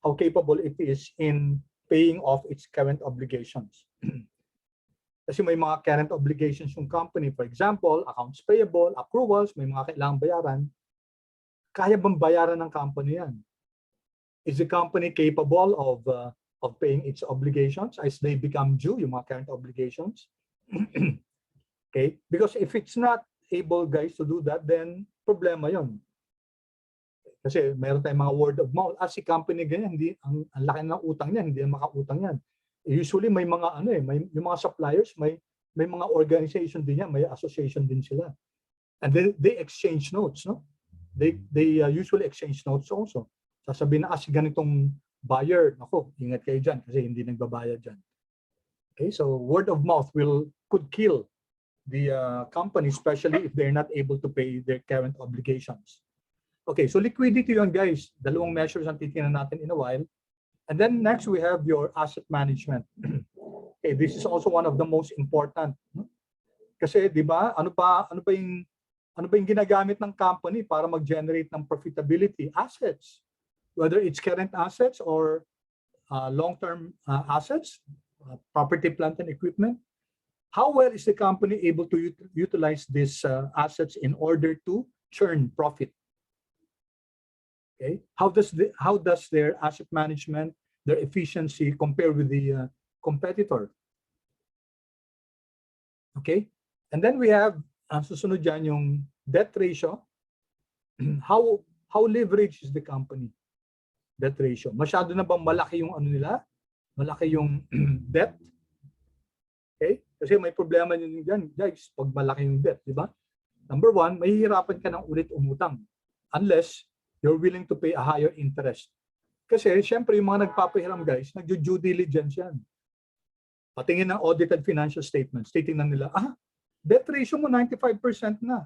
how capable it is in paying off its current obligations. Kasi may mga current obligations yung company. For example, accounts payable, accruals, may mga kailangang bayaran. Kaya bang bayaran ng company yan? Is the company capable of paying its obligations as they become due, yung mga current obligations? Okay? Because if it's not able, guys, to do that, then problema yon. Kasi meron tayong mga word of mouth. Si company ganyan, hindi, ang laki ng utang niya, hindi na makautang yan. Usually may mga yung mga suppliers, may mga organization din yan, may association din sila. And they exchange notes, no? They usually exchange notes also. Sasabihin na kasi ganitong buyer, nako, ingat kayo dyan kasi hindi nagbabayad dyan. Okay, so word of mouth could kill the company, especially if they're not able to pay their current obligations. Okay, so liquidity yun guys. 2 measures ang titingnan natin in a while. And then next we have your asset management. Okay, this is also one of the most important. Kasi 'di ba, ano ba yung ginagamit ng company para mag-generate ng profitability? Assets. Whether it's current assets or long-term assets, property, plant, and equipment. How well is the company able to utilize these assets in order to churn profit? Okay, how does their asset management, their efficiency compare with the competitor? Okay, and then we have susunod dyan yung debt ratio. How leverage is the company? Debt ratio. Masyado na bang malaki yung nila? Malaki yung debt? Okay? Kasi may problema nyo dyan, guys, pag malaki yung debt, di ba? Number 1, mahihirapan ka ng ulit umutang unless you're willing to pay a higher interest. Kasi, syempre, yung mga nagpapahiram, guys, nag-due diligence yan. Patingin ng audited financial statements, titingnan nila, debt ratio mo 95% na.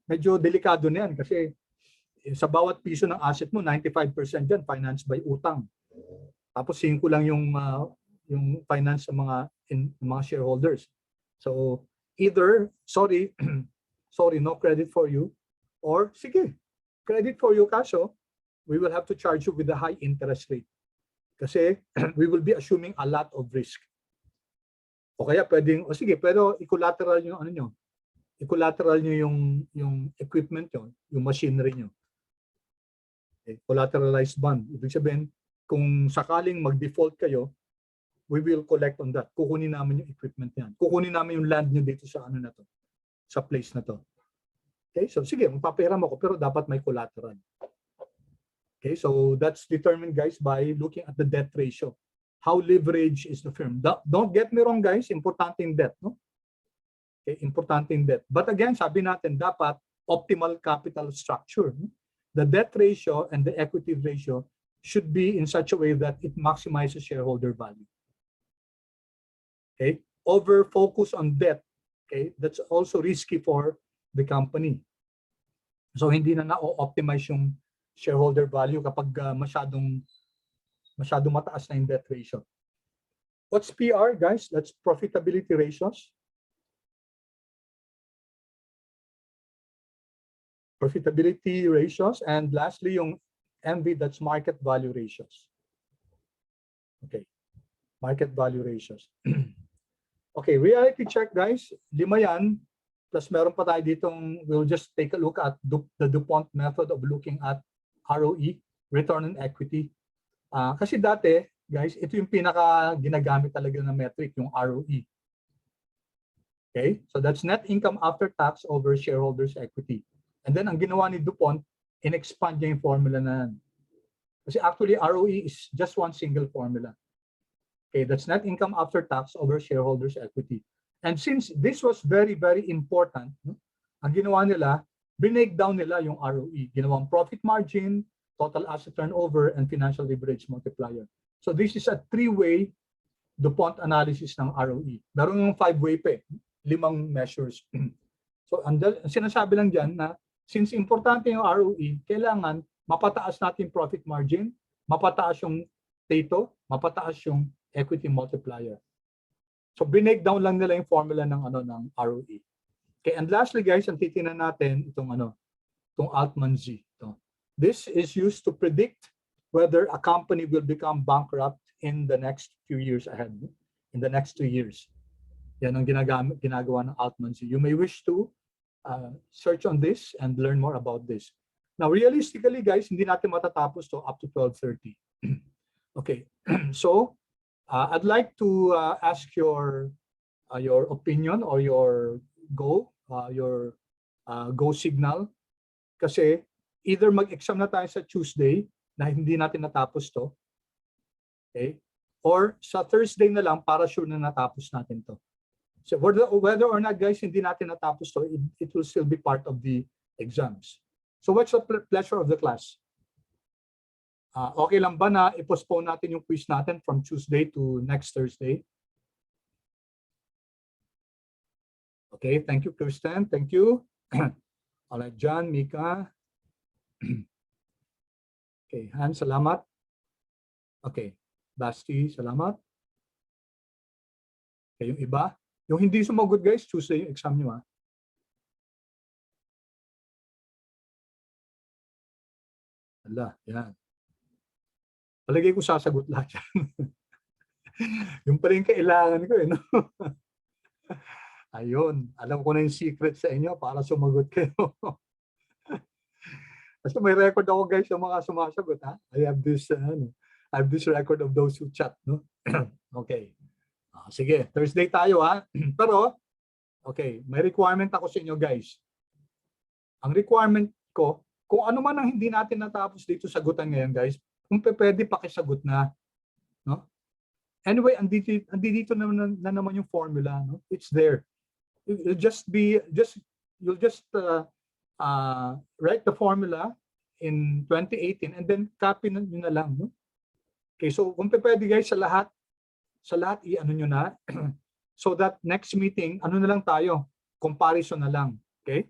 Medyo delikado na yan kasi sa bawat piso ng asset mo, 95% dyan financed by utang. Tapos 5 lang yung finance ng mga shareholders. So either sorry no credit for you, or sige, credit for you, kaso we will have to charge you with a high interest rate. Kasi we will be assuming a lot of risk. O kaya pwedeng, sige, pero i-collateral nyo i-collateral nyo yung equipment nyo, yung machinery nyo. Okay, collateralized bond. Ibig sabihin, kung sakaling mag-default kayo, we will collect on that. Kukunin namin yung equipment yan. Kukunin namin yung land nyo dito sa na to, sa place na to. Okay, so sige, magpapahiram ako, pero dapat may collateral. Okay, so that's determined, guys, by looking at the debt ratio. How leverage is the firm. Don't get me wrong, guys, importante yung debt, no? Okay, importante yung debt. But again, sabi natin, dapat optimal capital structure. The debt ratio and the equity ratio should be in such a way that it maximizes shareholder value. Okay, over focus on debt, okay, that's also risky for the company. So hindi na na-optimize yung shareholder value kapag masyadong mataas na yung debt ratio. What's PR, guys? That's profitability ratios. Profitability ratios, and lastly yung MV, that's market value ratios. Okay. Market value ratios. Okay, reality check guys. 5 yan. Plus meron pa tayo ditong, we'll just take a look at the DuPont method of looking at ROE, return on equity. Kasi dati, guys, ito yung pinaka ginagamit talaga ng metric, yung ROE. Okay, so that's net income after tax over shareholders' equity. And then ang ginawa ni DuPont, in-expand niya yung formula na yan. Kasi actually, ROE is just one single formula. Okay, that's net income after tax over shareholders' equity. And since this was very, very important, ang ginawa nila, break down nila yung ROE. Ginawang profit margin, total asset turnover, and financial leverage multiplier. So this is a three-way DuPont analysis ng ROE. Meron yung five-way pa 5 measures. So ang sinasabi lang dyan na since importante yung ROE, kailangan mapataas natin profit margin, mapataas yung TATO, mapataas yung equity multiplier. So break down lang nila yung formula ng ROE. Okay, and lastly guys, ang titingnan natin itong Altman-Z. This is used to predict whether a company will become bankrupt in the next few years ahead, in the next 2 years. Yan ang ginagawa ng Altman-Z. You may wish to search on this and learn more about this. Now, realistically, guys, hindi natin matatapos to up to 12:30. Okay, so I'd like to ask your opinion or your go signal. Kasi either mag-exam na tayo sa Tuesday na hindi natin natapos to, okay? Or sa Thursday na lang para sure na natapos natin to. So whether or not guys hindi natin natapos to, it will still be part of the exams. So what's the pleasure of the class? Okay lang ba na i-postpone natin yung quiz natin from Tuesday to next Thursday? Okay, thank you, Kirsten. Thank you. All right, John, Mika. Okay, Han, salamat. Okay, Basti, salamat. Okay, yung iba. Yung hindi sumagot, guys, Tuesday yung exam nyo, ha? Ala, yan. Palagay ko sasagot lahat yan. Yung pala yung kailangan ko, no? Ayun, alam ko na yung secret sa inyo para sumagot kayo. Kasi may record ako guys ng mga sumasagot, ha? I have this record of those who chat, no? Okay. Sige, Thursday tayo, ha? Pero, okay, may requirement ako sa inyo guys. Ang requirement ko, kung ano man ang hindi natin natapos dito sagutan ngayon guys, kung pwede pakisagot na, no? Anyway, andito na naman yung formula, no? It's there. You'll just write the formula in 2018 and then copy nyo na lang, no? Okay, so kung pwede guys sa lahat i-ano nyo na so that next meeting, ano na lang tayo, comparison na lang, okay?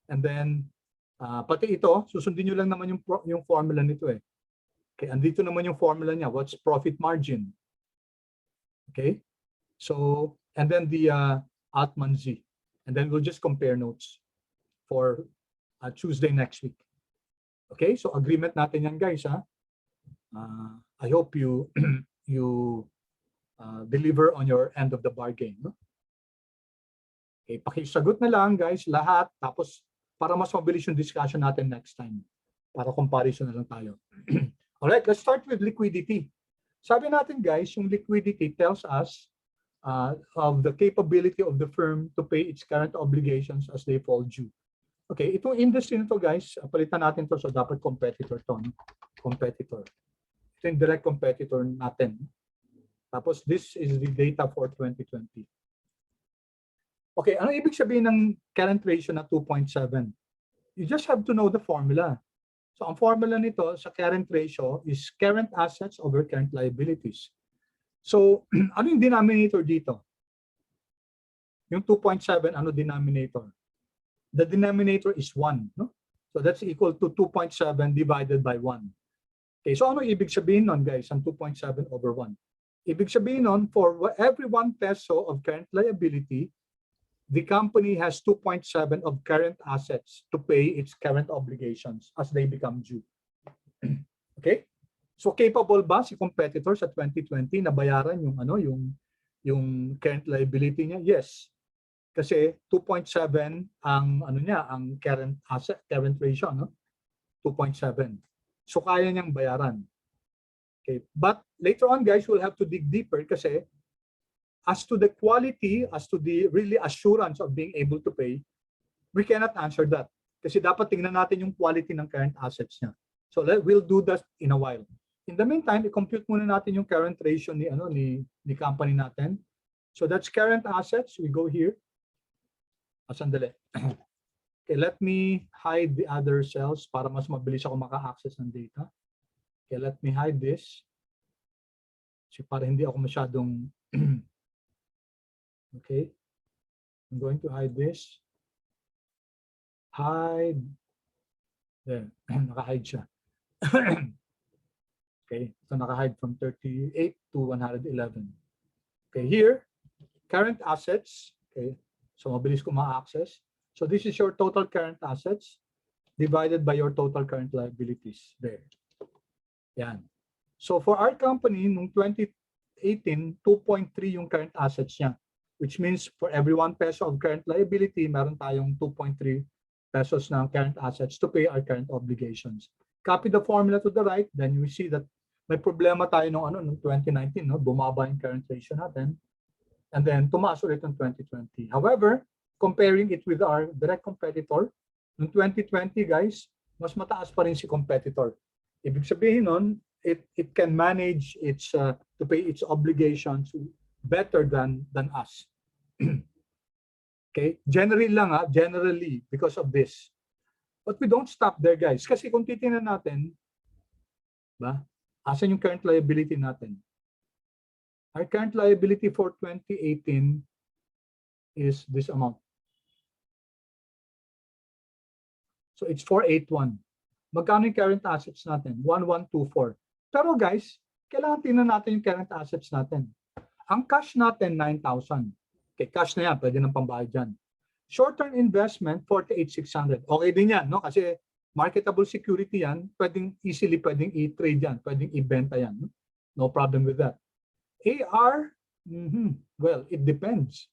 And then pati ito, susundin nyo lang naman yung formula nito eh. Okay, andito naman yung formula niya. What's profit margin? Okay, so and then the Altman-Z, and then we'll just compare notes for Tuesday next week. Okay, so agreement natin yan guys, ha? I hope you deliver on your end of the bargain, no? Okay, pakisagot na lang guys lahat, tapos para mas mabilis yung discussion natin next time, para comparison na lang tayo. Alright, let's start with liquidity. Sabi natin guys, yung liquidity tells us of the capability of the firm to pay its current obligations as they fall due. Okay, itong industry nito guys, palitan natin to, so dapat competitor to, no? Competitor. Ito yung direct competitor natin. Tapos this is the data for 2020. Okay, ano ibig sabihin ng current ratio na 2.7? You just have to know the formula. So ang formula nito sa current ratio is current assets over current liabilities. So ano yung denominator dito? Yung 2.7, ano denominator? The denominator is 1, no? So that's equal to 2.7 divided by 1. Okay, so ano ibig sabihin nun guys, ang 2.7 over 1? Ibig sabihin nun, for every 1 peso of current liability, the company has 2.7 of current assets to pay its current obligations as they become due. Okay? So capable ba si competitor sa 2020 na bayaran yung ano yung current liability niya? Yes. Kasi 2.7 ang ano niya, ang current ratio, no? 2.7. So kaya niyang bayaran. Okay. But later on, guys, we'll have to dig deeper kasi as to the quality, as to the really assurance of being able to pay, we cannot answer that. Kasi dapat tingnan natin yung quality ng current assets niya. So we'll do that in a while. In the meantime, i-compute muna natin yung current ratio ni company natin. So that's current assets. We go here. Sandali. Okay, let me hide the other cells para mas mabilis ako maka-access ng data. Okay, let me hide this. Kasi para hindi ako masyadong okay. I'm going to hide this. Hide. There. Naka-hide siya. Okay, so naka-hide from 38 to 111. Okay, here, current assets. Okay, so mabilis ko ma-access. So this is your total current assets divided by your total current liabilities. There. Yan. So for our company, noong 2018, 2.3 yung current assets niya. Which means for every 1 peso of current liability, meron tayong 2.3 pesos ng current assets to pay our current obligations. Copy the formula to the right, then we see that may problema tayo noong 2019, no? Bumaba yung current ratio natin. And then tumaas ulit ng 2020. However, comparing it with our direct competitor, noong 2020, guys, mas mataas pa rin si competitor. Ibig sabihin nun, it can manage its to pay its obligations better than us. Okay? Generally because of this. But we don't stop there, guys. Kasi kung titingnan natin, ba? Asan yung current liability natin? Our current liability for 2018 is this amount. So it's 481. Magkano yung current assets natin? 1124. Pero guys, kailangan tingnan natin yung current assets natin. Ang cash natin, 9,000. Okay, cash na yan. Pwede ng pambayad dyan. Short-term investment, 48,600. Okay din yan, no? Kasi marketable security yan, pwedeng i-trade yan, pwedeng ibenta yan. No problem with that. AR, well, it depends.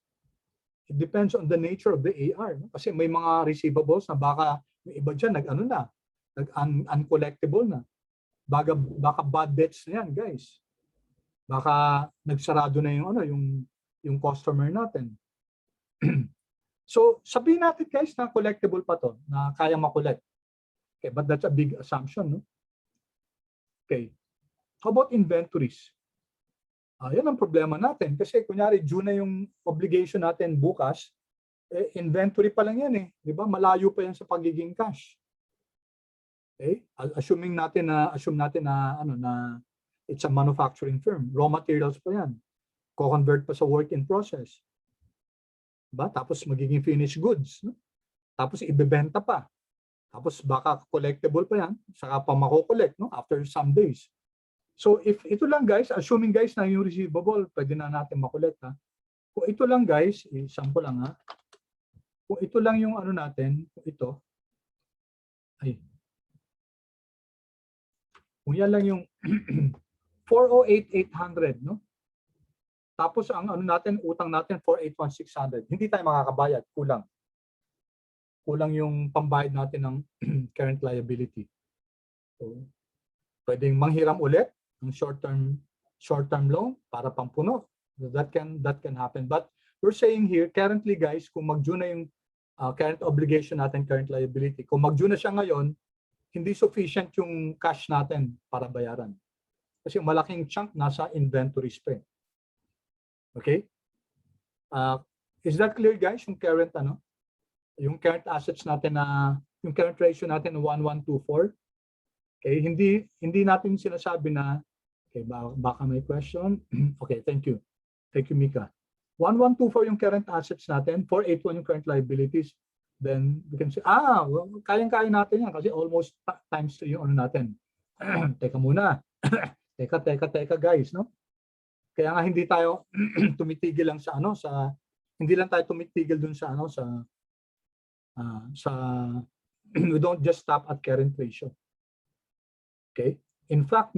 It depends on the nature of the AR. No? Kasi may mga receivables na baka may iba dyan, uncollectible na. Baka bad debts na yan, guys. Baka nagsarado na yung customer natin. So, sabihin natin, guys, na collectible pa to, na kaya makolect. Okay, but that's a big assumption, no? Okay. How about inventories? Yan ang problema natin. Kasi kunyari, due na yung obligation natin bukas, inventory pa lang yan eh. Di ba? Malayo pa yan sa pagiging cash. Okay? Assume natin na it's a manufacturing firm. Raw materials pa yan. Co-convert pa sa work in process. Diba? Tapos magiging finished goods. No? Tapos ibebenta pa. Tapos baka collectible pa yan. Saka pa mako-collect, no? After some days. So if ito lang, guys, assuming, guys, na yung receivable, pwede na natin makolect. Ha? Kung ito lang, guys, sample lang, ha? Kung ito lang yung natin, ito, kung yan lang yung 408,800, no? Tapos ang natin, utang natin 481,600. Hindi tayo makakabayad, kulang. Kulang yung pambayad natin ng current liability. So, pwedeng manghiram ulit ng short-term loan para pampuno. That can happen. But we're saying here, currently, guys, kung mag-due na yung current obligation natin, current liability, kung mag-due na siya ngayon, hindi sufficient yung cash natin para bayaran. Kasi malaking chunk nasa inventories pa. Okay? Is that clear, guys? Yung current assets natin yung current ratio natin 1124. Okay, hindi natin sinasabi na okay, baka may question. Okay, thank you. Thank you, Mika. 1124 yung current assets natin, 481 yung current liabilities. Then we can say, well, kayang-kaya natin yan kasi almost times 3 yung natin. Teka muna. Teka guys, no? Kaya nga hindi tayo tumitigil lang hindi lang tayo tumitigil dun sa we don't just stop at current ratio. Okay? In fact,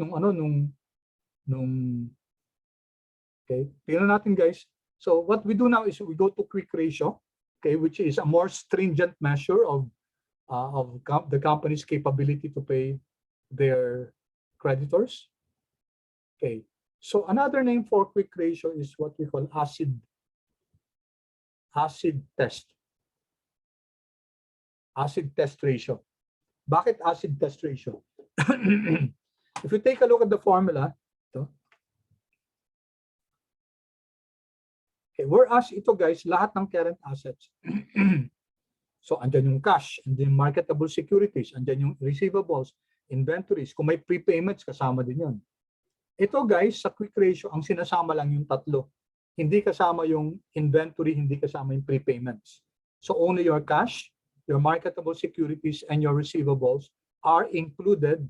okay, tingnan natin guys. So what we do now is we go to quick ratio, okay, which is a more stringent measure of the company's capability to pay their creditors. Okay, so another name for quick ratio is what we call acid test. Acid test ratio. Bakit acid test ratio? If you take a look at the formula, ito. Okay, whereas ito guys, lahat ng current assets. So andyan yung cash, andyan yung marketable securities, andyan yung receivables, inventories. Kung may prepayments, kasama din yun. Ito guys, sa quick ratio, ang sinasama lang yung tatlo. Hindi kasama yung inventory, hindi kasama yung prepayments. So only your cash, your marketable securities, and your receivables are included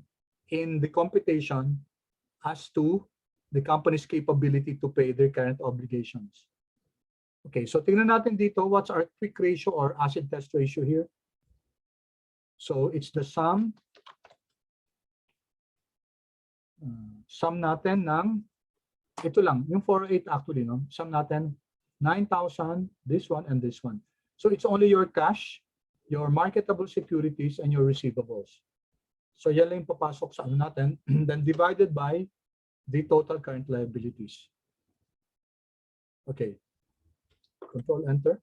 in the computation as to the company's capability to pay their current obligations. Okay, so tingnan natin dito, what's our quick ratio or acid test ratio here? So it's the sum natin ng, ito lang, yung 408 actually, no? Sum natin 9,000, this one, and this one. So it's only your cash, your marketable securities, and your receivables. So yan lang yung papasok sa ano natin, then divided by the total current liabilities. Okay. Control Enter.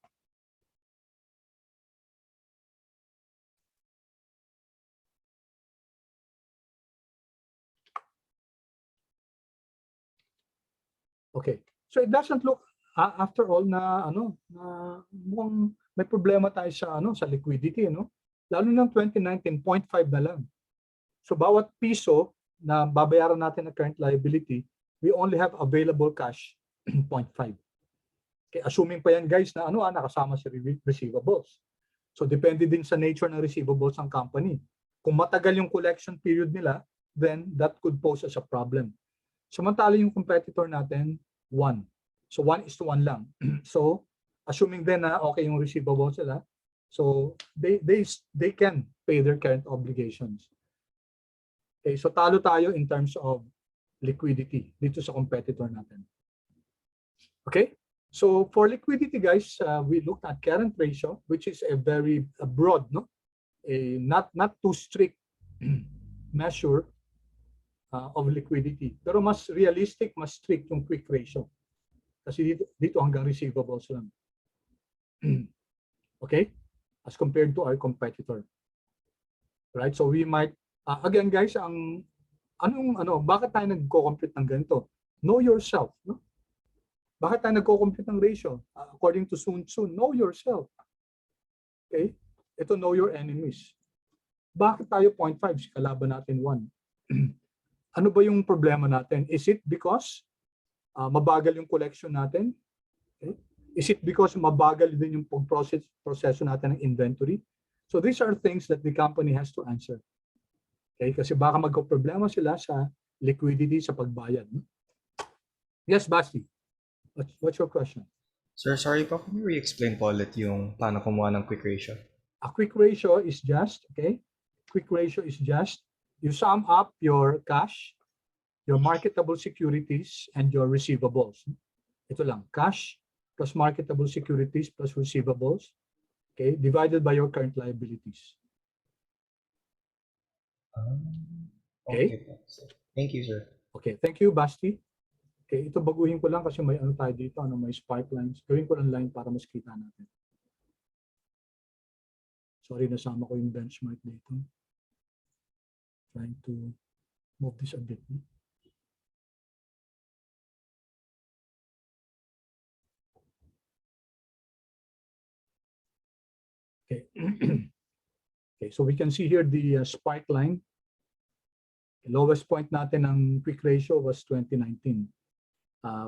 Okay. So it doesn't look after all na mukhang may problema tayo sa liquidity, no? Lalo ng 2019, 0.5 na lang. So bawat piso na babayaran natin na current liability, we only have available cash 0.5. Okay, assuming pa yan guys na nakasama si receivables. So depende din sa nature ng receivables ng company. Kung matagal yung collection period nila, then that could pose as a problem. Samantala yung competitor natin, 1. So 1:1 lang. So assuming then na okay yung receivables nila, so they can pay their current obligations. Okay, so talo tayo in terms of liquidity dito sa competitor natin. Okay? So for liquidity, guys, we looked at current ratio, which is a very broad, no, not too strict measure of liquidity. Pero mas realistic, mas strict yung quick ratio. Kasi dito hanggang receivables lang. Okay, as compared to our competitor. Right? So we might again, guys, bakit tayo nagko-compute ng ganito? Know yourself, no? Bakit tayo nagko-compute ng ratio? According to Sun Tzu, know yourself. Okay? Ito, know your enemies. Bakit tayo 0.5? Kalaban natin 1. Ano ba yung problema natin? Is it because mabagal yung collection natin? Okay? Is it because mabagal din yung proseso natin ng inventory? So these are things that the company has to answer. Okay? Kasi baka magko-problema sila sa liquidity, sa pagbayad. No? Yes, Basti. What's your question? Sir, sorry po, can you re-explain po ulit yung paano kumuha ng quick ratio? A quick ratio is just, okay? Quick ratio is just, you sum up your cash, your marketable securities, and your receivables. Ito lang, cash plus marketable securities plus receivables, okay, divided by your current liabilities. Okay? Thank you, sir. Okay, thank you, Basti. Okay, ito baguhin ko lang kasi may tayo dito, may spark lines. Gawin ko lang line para mas kita natin. Sorry, nasama ko yung benchmark dito. Trying to move this a bit. Okay. Okay, so we can see here the spike line. The lowest point natin ng quick ratio was 2019.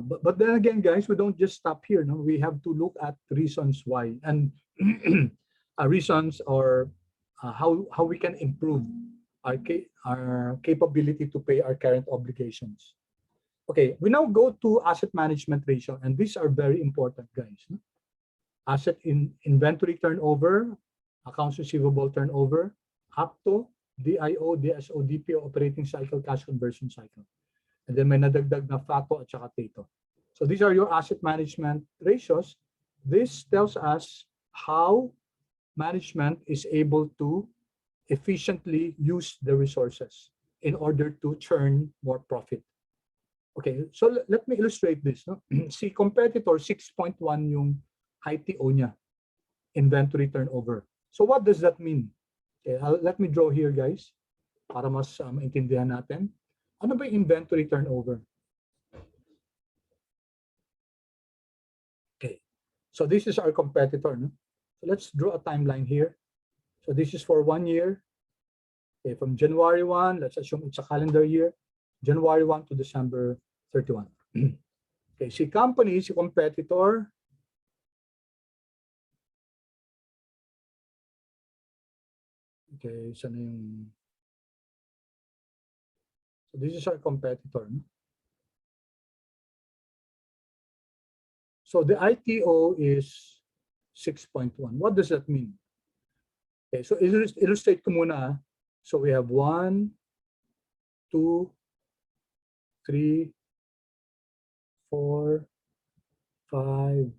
But then again, guys, we don't just stop here. No, we have to look at reasons why and reasons or how we can improve our capability to pay our current obligations. Okay, we now go to asset management ratio, and these are very important, guys. No? Asset in inventory turnover, accounts receivable turnover, up to DIO, DSO, DPO, operating cycle, cash conversion cycle. And then may nadagdag na FATO at saka TATO. So these are your asset management ratios. This tells us how management is able to efficiently use the resources in order to churn more profit. Okay, so let me illustrate this. No? Si competitor, 6.1 yung ITO niya, inventory turnover. So what does that mean? Okay, let me draw here, guys, para mas maintindihan natin. Ano ba yung inventory turnover? Okay, so this is our competitor. No? So let's draw a timeline here. So this is for 1 year. Okay, from January 1, let's assume it's a calendar year, January 1 to December 31. Okay, si company, si competitor, okay, sana yung, so this is our competitor. No? So the ITO is 6.1. What does that mean? Okay, so illustrate ko muna. So we have 1, 2, 3, 4, 5,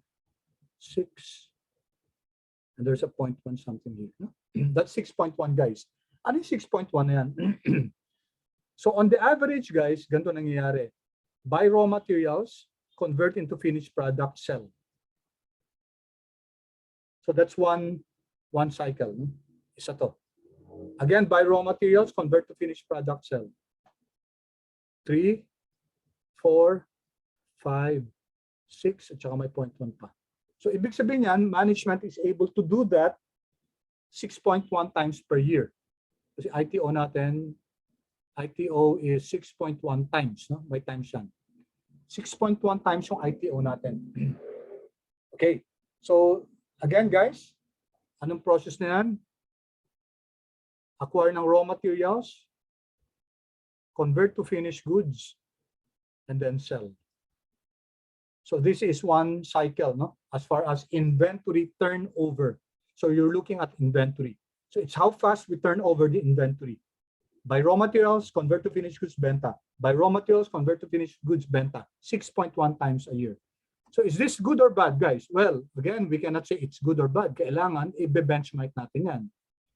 6, and there's a 0.1 something here. No? That's 6.1, guys. Ano yung 6.1 na yan? So on the average, guys, ganito nangyayari. Buy raw materials, convert into finished product, sell. So that's one cycle. No? Isa to. Again, buy raw materials, convert to finished product, sell. 3, 4, 5, 6, at saka may 0.1 pa. So ibig sabihin yan, management is able to do that 6.1 times per year. Kasi ITO natin, ITO is 6.1 times, no? May times yan. 6.1 times yung ITO natin. Okay, so again guys, anong process na yan? Acquire ng raw materials, convert to finished goods, and then sell. So this is one cycle, no? As far as inventory turnover. So you're looking at inventory. So it's how fast we turn over the inventory. Buy raw materials, convert to finished goods, benta. Buy raw materials, convert to finished goods, benta. 6.1 times a year. So is this good or bad, guys? Well, again, we cannot say it's good or bad. Kailangan i-benchmark natin yan.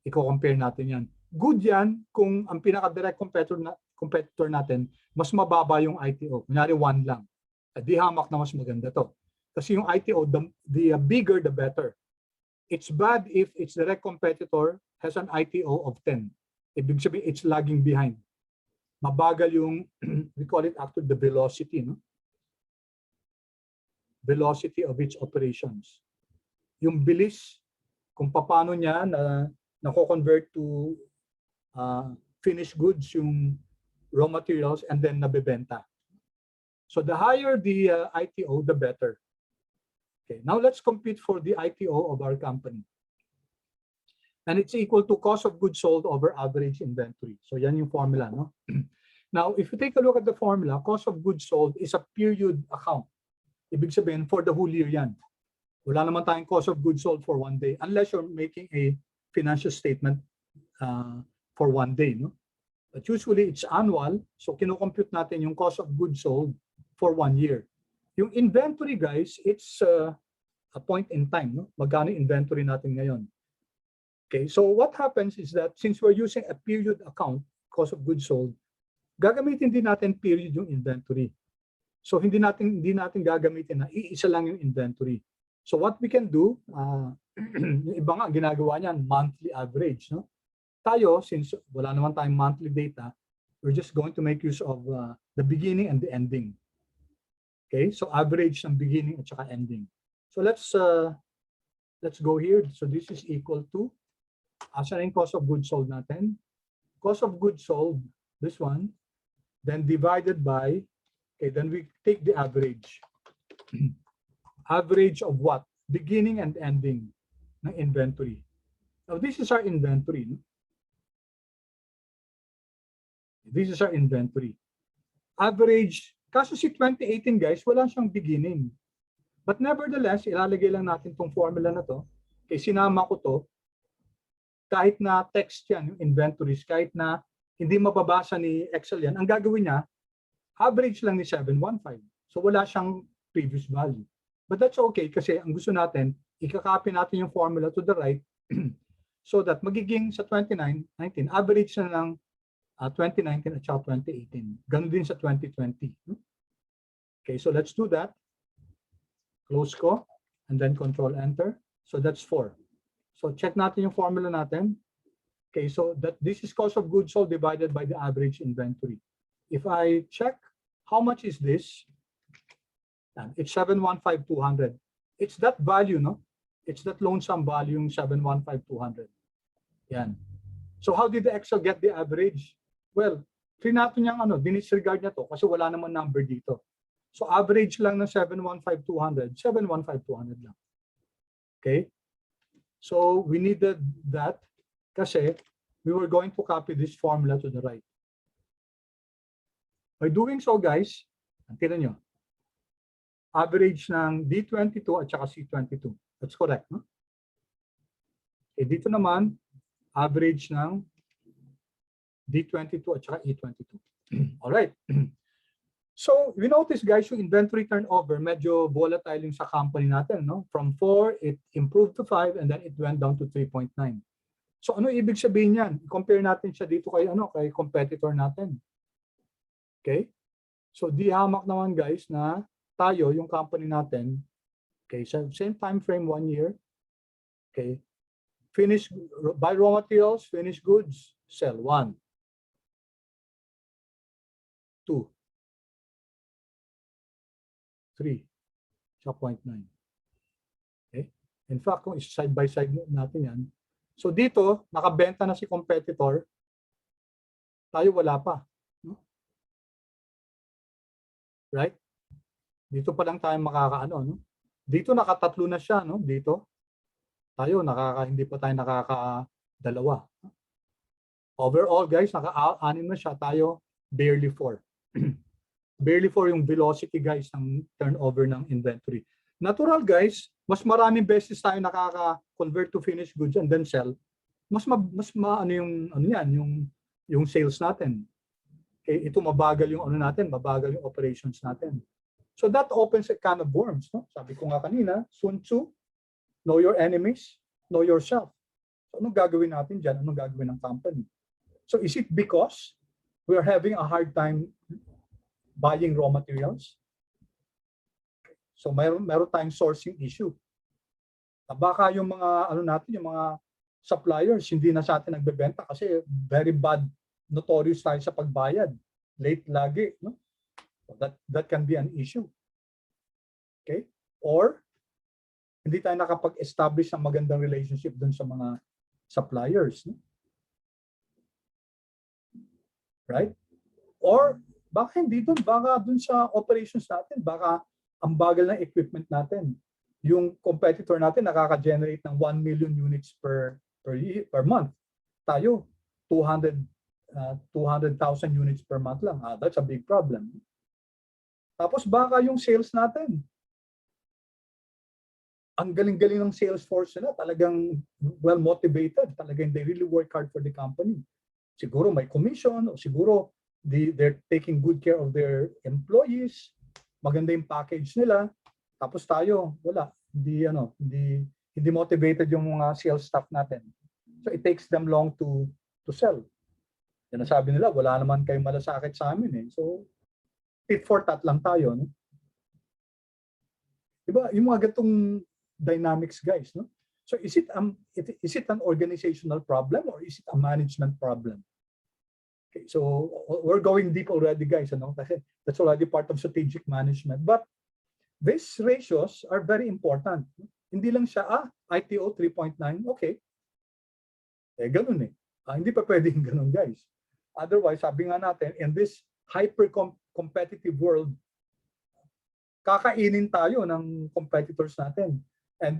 I-compare natin yan. Good yan kung ang pinaka-direct competitor natin, mas mababa yung ITO. Kunyari 1 lang. Di hamak na mas maganda to. Kasi yung ITO, the bigger, the better. It's bad if its direct competitor has an ITO of 10. Ibig sabihin, it's lagging behind. Mabagal yung, we call it actually the velocity, no? Velocity of its operations. Yung bilis, kung paano niya nako-convert to finished goods yung raw materials and then nabebenta. So the higher the ITO, the better. Okay, now let's compute for the ITO of our company. And it's equal to cost of goods sold over average inventory. So yan yung formula, no? Now, if you take a look at the formula, cost of goods sold is a period account. Ibig sabihin, for the whole year yan. Wala naman tayong cost of goods sold for 1 day unless you're making a financial statement for 1 day, no? But usually it's annual, so kinukompute natin yung cost of goods sold for 1 year. Yung inventory, guys, it's a point in time, no? Magkano inventory natin ngayon? Okay, so what happens is that since we're using a period account, cost of goods sold, gagamitin din natin period yung inventory. So hindi natin gagamitin na iisa lang yung inventory. So what we can do, yung iba nga ginagawa niyan, monthly average, no? Tayo, since wala naman tayong monthly data, we're just going to make use of the beginning and the ending. Okay, so average ng beginning at saka ending. So let's go here. So this is equal to, asan yung cost of goods sold natin? Cost of goods sold, this one, then divided by, okay, then we take the average. Average of what? Beginning and ending ng inventory. Now this is our inventory. No? This is our inventory. Average, kaso si 2018 guys, wala siyang beginning. But nevertheless, ilalagay lang natin tong formula na to. Okay, sinama ko to. kahit na text yan, yung inventories, kahit na hindi mababasa ni Excel yan, ang gagawin niya, average lang ni 715. So wala siyang previous value. But that's okay kasi ang gusto natin, ikakopy natin yung formula to the right so that magiging sa 2019, average na lang 2019 at saka 2018. Ganun din sa 2020. Okay, so let's do that. Close ko and then control enter. So that's 4. So check natin yung formula natin. Okay, so this is cost of goods sold divided by the average inventory. If I check how much is this, it's 715,200. It's that value, no? It's that loan sum value, 715,200. Yan. So how did the Excel get the average? Well, trinato niyang dinisregard niya to kasi wala naman number dito. So average lang ng 715,200, 715,200 lang. Okay? So we needed that kasi we were going to copy this formula to the right. By doing so, guys, tingnan nyo. Average ng D22 at saka C22. That's correct, no? Okay, dito naman, average ng D22 at saka E22. All right. So, we notice, guys, yung inventory turnover, medyo volatile yung sa company natin, no? From 4, it improved to 5, and then it went down to 3.9. So, ano ibig sabihin yan? Compare natin siya dito kay, kay competitor natin. Okay? So, di hamak naman, guys, na tayo, yung company natin, okay, same time frame, 1 year, okay, buy raw materials, finished goods, sell 1, 2, 3, 0.9. Okay? In fact, kung side by side natin yan, so dito, nakabenta na si competitor, tayo wala pa. No? Right? Dito pa lang tayo makakaano, no? Dito nakatatlo na siya, no? Dito. Tayo hindi pa tayo nakakadalawa. Overall, guys, naka-6 na siya, tayo barely 4. Barely 4 yung velocity, guys, ng turnover ng inventory. Natural, guys, mas maraming beses tayo nakaka-convert to finished goods and then sell. Mas yung sales natin. Okay, ito mabagal yung natin, mabagal yung operations natin. So that opens a can of worms, no? Sabi ko nga kanina, Sun Tzu, know your enemies, know yourself. So anong gagawin natin dyan? Anong gagawin ng company? So is it because we are having a hard time buying raw materials? So meron tayong sourcing issue. Baka yung mga yung mga suppliers hindi na sa atin nagbebenta kasi very bad, notorious tayo sa pagbayad. Late lagi, no? That can be an issue. Okay? Or hindi tayo nakapag-establish ng magandang relationship dun sa mga suppliers. No? Right? Or baka hindi dun, baka dun sa operations natin, baka ang bagal ng equipment natin. Yung competitor natin nakaka-generate ng 1 million units per month. Tayo, 200,000 units per month lang. That's a big problem. Tapos baka yung sales natin, ang galing-galing ng sales force nila, talagang well-motivated, talagang they really work hard for the company. Siguro may commission, o siguro they're taking good care of their employees, maganda yung package nila, tapos tayo, wala, hindi motivated yung mga sales staff natin. So it takes them long to sell. Yan ang sabi nila, wala naman kayong malasakit sa amin eh. So tit for tat lang tayo, no? Diba? Yung mga gatong dynamics, guys, no? So is it an organizational problem or is it a management problem? Okay, so we're going deep already, guys, ano? Kasi that's already part of strategic management. But these ratios are very important. Hindi lang siya, ITO 3.9, okay. Ganun eh. Hindi pa pwedeng ganun, guys. Otherwise, sabi nga natin, in this hyper-competitive world, kakainin tayo ng competitors natin. And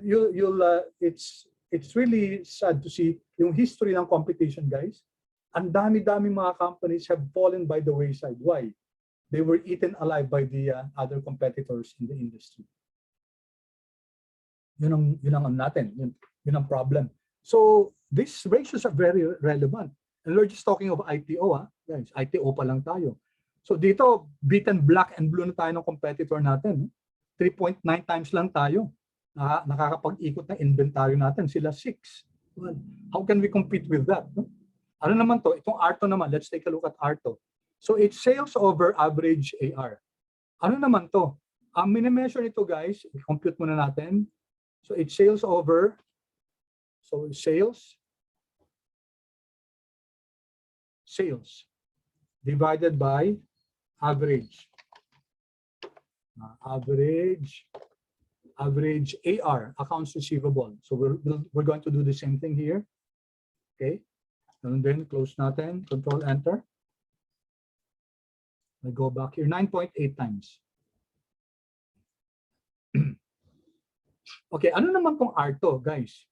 it's really sad to see yung history ng competition, guys. Ang dami-dami mga companies have fallen by the wayside. Why? They were eaten alive by the other competitors in the industry. Yun ang natin. Yun ang problem. So these ratios are very relevant. And we're just talking of ITO, guys. ITO pa lang tayo. So dito, beaten black and blue na tayo ng competitor natin. 3.9 times lang tayo. Nakakapag-ikot ng inventory natin. Sila 6. Well, how can we compete with that? No? Ano naman to? Itong ARTO naman. Let's take a look at ARTO. So it's sales over average AR. Ano naman to? Ang mini-measure nito, guys, i-compute muna natin. So it's sales over, so sales divided by average. Average AR, accounts receivable. So we're going to do the same thing here. Okay. And then close natin, control enter. I go back here, 9.8 times. Okay, ano naman tong ARTO, guys?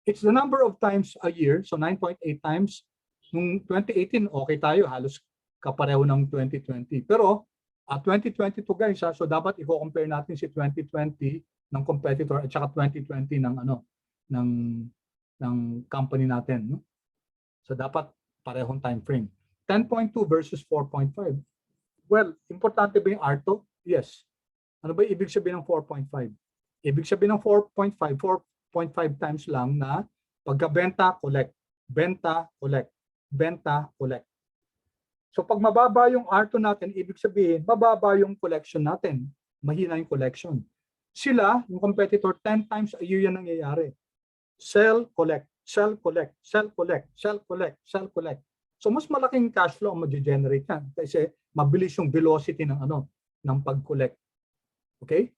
It's the number of times a year, so 9.8 times. Nung 2018, okay tayo, halos kapareho ng 2020. Pero 2022, guys, so dapat i-compare natin si 2020 ng competitor at saka 2020 ng ng company natin, no? So dapat parehong time frame. 10.2 versus 4.5. Well, importante ba yung ARTO? Yes. Ano ba ibig sabihin ng 4.5? Ibig sabihin ng 4.5 times lang na pagkabenta, collect. Benta, collect. Benta, collect. So pag mababa yung ARTO natin, ibig sabihin, mababa yung collection natin. Mahina yung collection. Sila, yung competitor, 10 times a year yan nangyayari. Sell, collect, sell, collect, sell, collect, sell, collect, sell, collect. So mas malaking cash flow ang mag-generate yan kasi mabilis yung velocity ng ng pag-collect. Okay?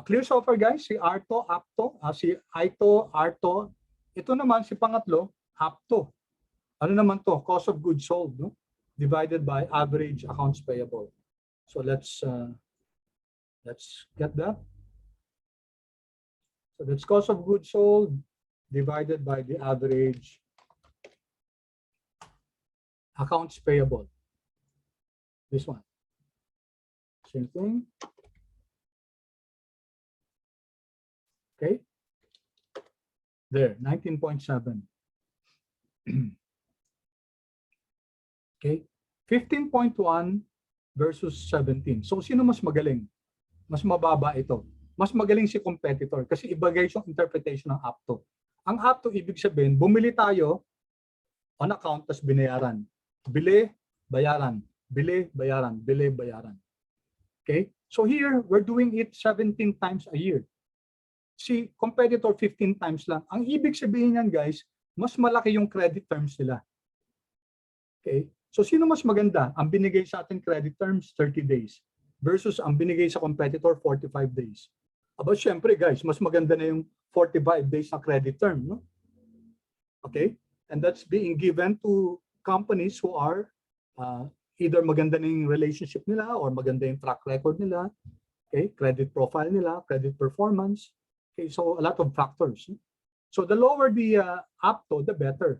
Clear so far, guys? Si ARTO, APTO, si ITO, ARTO. Ito naman si pangatlo, APTO. Ano naman to? Cost of goods sold, no? Divided by average accounts payable. So let's get that. So that's cost of goods sold divided by the average accounts payable. This one. Same thing. Okay. There, 19.7. Okay. 15.1 versus 17. So sino mas magaling? Mas mababa ito. Mas magaling si competitor kasi iba guys yung interpretation ng APTO. Ang APTO ibig sabihin, bumili tayo on account tas binayaran. Bili, bayaran. Bili, bayaran. Bili, bayaran. Okay? So here, we're doing it 17 times a year. Si competitor 15 times lang. Ang ibig sabihin niyan guys, mas malaki yung credit terms nila. Okay? So sino mas maganda? Ang binigay sa atin credit terms, 30 days. Versus ang binigay sa competitor, 45 days. Aba, syempre guys, mas maganda na yung 45 days na credit term. No? Okay? And that's being given to companies who are either maganda na yung relationship nila or maganda yung track record nila, okay, credit profile nila, credit performance. Okay, so a lot of factors. So the lower the APTO, the better.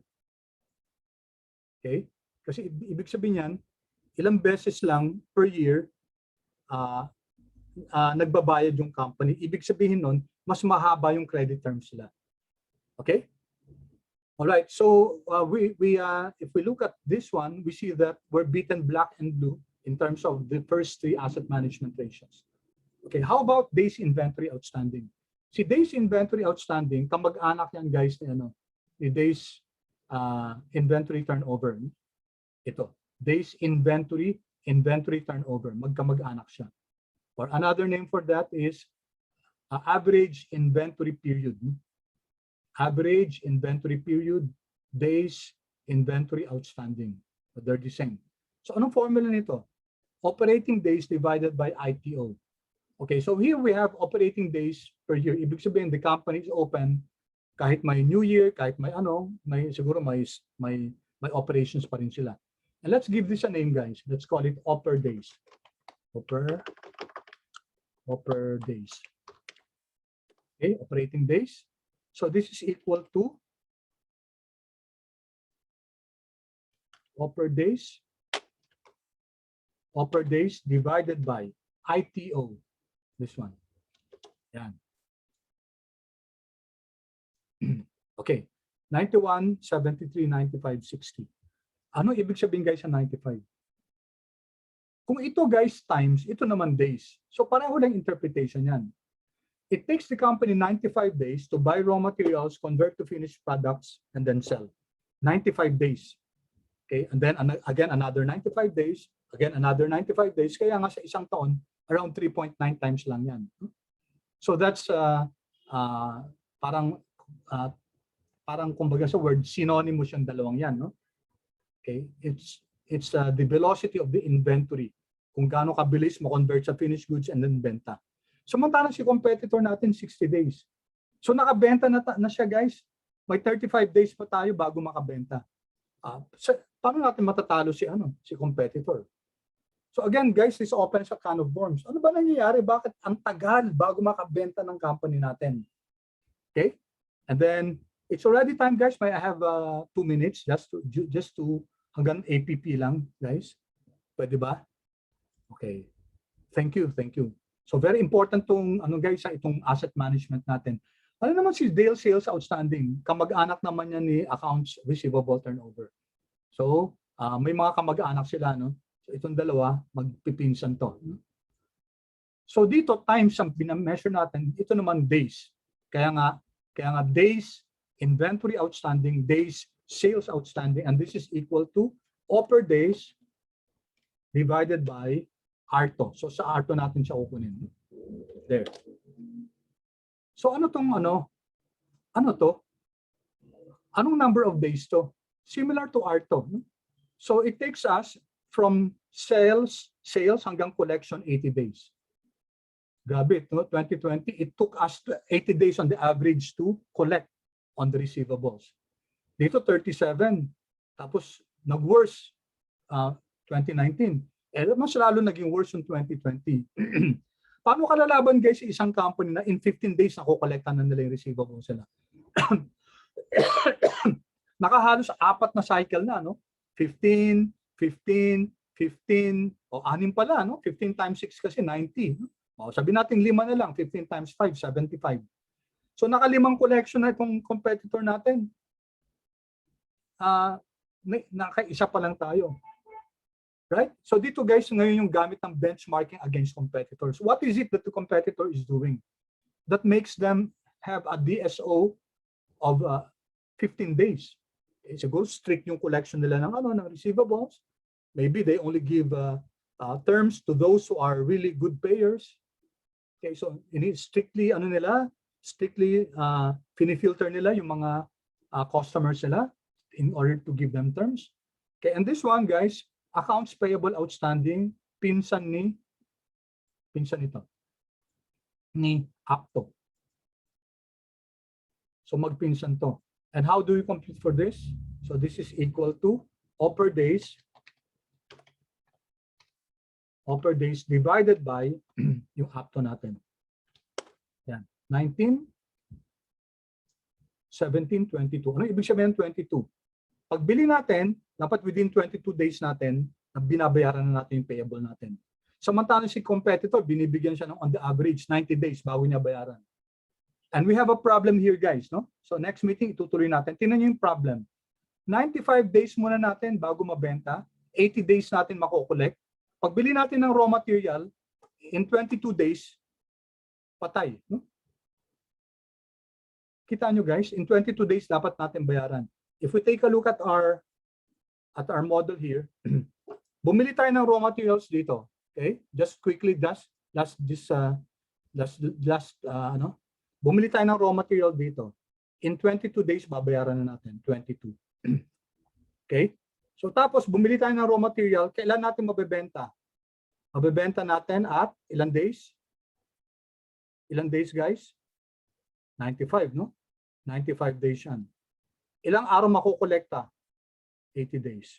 Okay? Kasi ibig sabihin yan, ilang beses lang per year nagbabayad yung company. Ibig sabihin nun, mas mahaba yung credit terms nila. Okay? All right, so if we look at this one, we see that we're beaten black and blue in terms of the first three asset management ratios. Okay, how about days inventory outstanding? Si days inventory outstanding, kamag-anak yan guys ni days inventory turnover. Ito, days inventory turnover, magkamag-anak siya. Or another name for that is average inventory period. Average inventory period, days inventory outstanding. But they're the same. So anong formula nito? Operating days divided by ITO. Okay, so here we have operating days per year. Ibig sabihin, the company is open kahit may New Year, kahit may siguro may operations pa rin sila. And let's give this a name, guys. Let's call it Oper days. Oper days. Okay, operating days. So this is equal to Oper days divided by ITO. This one. Yan. Okay. 91, 73, 95, 60. Ano ibig sabihin guys sa 95? Kung ito guys times, ito naman days. So pareho lang interpretation yan. It takes the company 95 days to buy raw materials, convert to finished products, and then sell. 95 days. Okay, and then again another 95 days, again another 95 days. Kaya nga sa isang taon, around 3.9 times lang yan. So that's parang kumbaga sa word, synonymous yung dalawang yan. No? Okay, it's the velocity of the inventory. Kung gaano kabilis mo-convert sa finished goods and then benta. Samantalang si competitor natin 60 days. So nakabenta na siya guys. May 35 days pa tayo bago makabenta. Paano natin matatalo si competitor? So again guys, this opens a can of worms. Ano ba nangyayari? Bakit ang tagal bago makabenta ng company natin? Okay? And then it's already time guys. May I have 2 minutes just to hanggang APP lang guys. Pwede ba? Okay. Thank you. So very important tong guys itong asset management natin. Ano naman si daily sales outstanding? Kamag-anak naman yan ni accounts receivable turnover. So may mga kamag-anak sila no. So itong dalawa magpipinsan to. So dito times ang bina-measure natin, ito naman days. Kaya nga days inventory outstanding, days sales outstanding, and this is equal to offer days divided by Arto. So sa Arto natin siya kukunin. There. So ano to? Anong number of days to? Similar to Arto. So it takes us from sales hanggang collection 80 days. Grabe, no? 2020, it took us 80 days on the average to collect on the receivables. Dito 37. Tapos nag-worse 2019. Mas lalo naging worse yung 2020. Paano ka lalaban guys sa isang company na in 15 days nakokolekta na nila yung receivables sila? Nakahalos 4 na cycle na, no? 15, 15, 15, o 6 pala, no? 15 times 6 kasi 90. O, sabi natin 5 na lang, 15 times 5, 75. So naka-5 collection na itong competitor natin. Naka-1 pa lang tayo. Right? So dito guys, ngayon yung gamit ng benchmarking against competitors. What is it that the competitor is doing that makes them have a DSO of 15 days? Okay, siguro strict yung collection nila ng receivables. Maybe they only give terms to those who are really good payers. Okay, so strictly filter nila yung mga customers nila in order to give them terms. Okay, and this one guys, accounts payable outstanding, pinsan ito ni Apto. So magpinsan to. And how do we compute for this? So this is equal to offer days divided by yung Apto natin. Yan. 19, 17, 22. Ano ibig sabihin ng 22? Pagbili natin, dapat within 22 days natin na binabayaran na natin yung payable natin. Samantalang si competitor, binibigyan siya ng on the average 90 days bago niya bayaran. And we have a problem here guys, no? So next meeting itutuloy natin. Tingnan niyo yung problem. 95 days muna natin bago mabenta, 80 days natin mako-collect. Pagbili natin ng raw material, in 22 days, patay. No? Kita nyo guys, in 22 days dapat natin bayaran. If we take a look at our model here, bumili tayo ng raw materials dito. Okay? Just quickly bumili tayo ng raw material dito. In 22 days babayaran na natin, 22. Okay? So tapos bumili tayo ng raw material, kailan natin mabebenta? Mabebenta natin at ilang days? Ilang days guys? 95, no? 95 days yan. Ilang araw makukolekta? 80 days.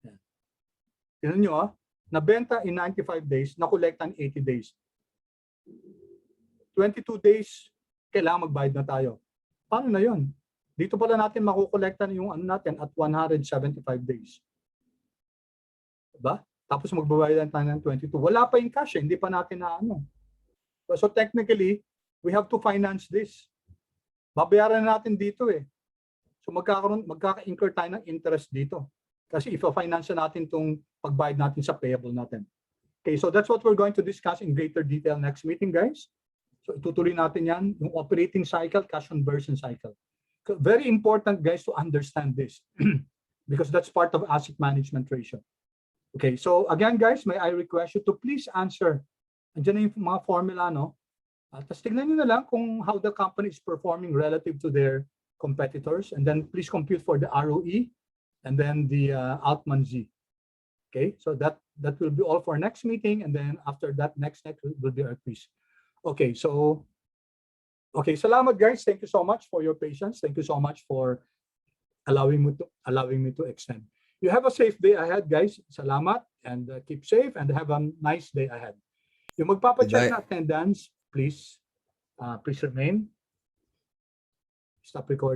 Yan. Tingnan nyo nabenta in 95 days, nakolekta in 80 days. 22 days, kailangan magbayad na tayo. Paano na yun? Dito pala natin makukolekta yung natin at 175 days. Diba? Tapos magbabayad tayo ng 22. Wala pa yung cash, hindi pa natin na So technically, we have to finance this. babayaran natin dito eh. So magkaka-incur tayo ng interest dito. Kasi ipa-finance natin itong pagbayad natin sa payable natin. Okay, so that's what we're going to discuss in greater detail next meeting, guys. So itutuloy natin yan, yung operating cycle, cash conversion cycle. So very important, guys, to understand this because that's part of asset management ratio. Okay, so again, guys, may I request you to please answer. Andiyan na yung mga formula, no? Tapos tignan nyo na lang kung how the company is performing relative to their competitors, and then please compute for the ROE and then the Altman Z. Okay, so that will be all for next meeting, and then after that, next will be our quiz. Okay, so salamat guys. Thank you so much for your patience. Thank you so much for allowing me to extend. You have a safe day ahead, guys. Salamat, and keep safe and have a nice day ahead. Yung magpapacheck na attendance, please remain. Stop recording.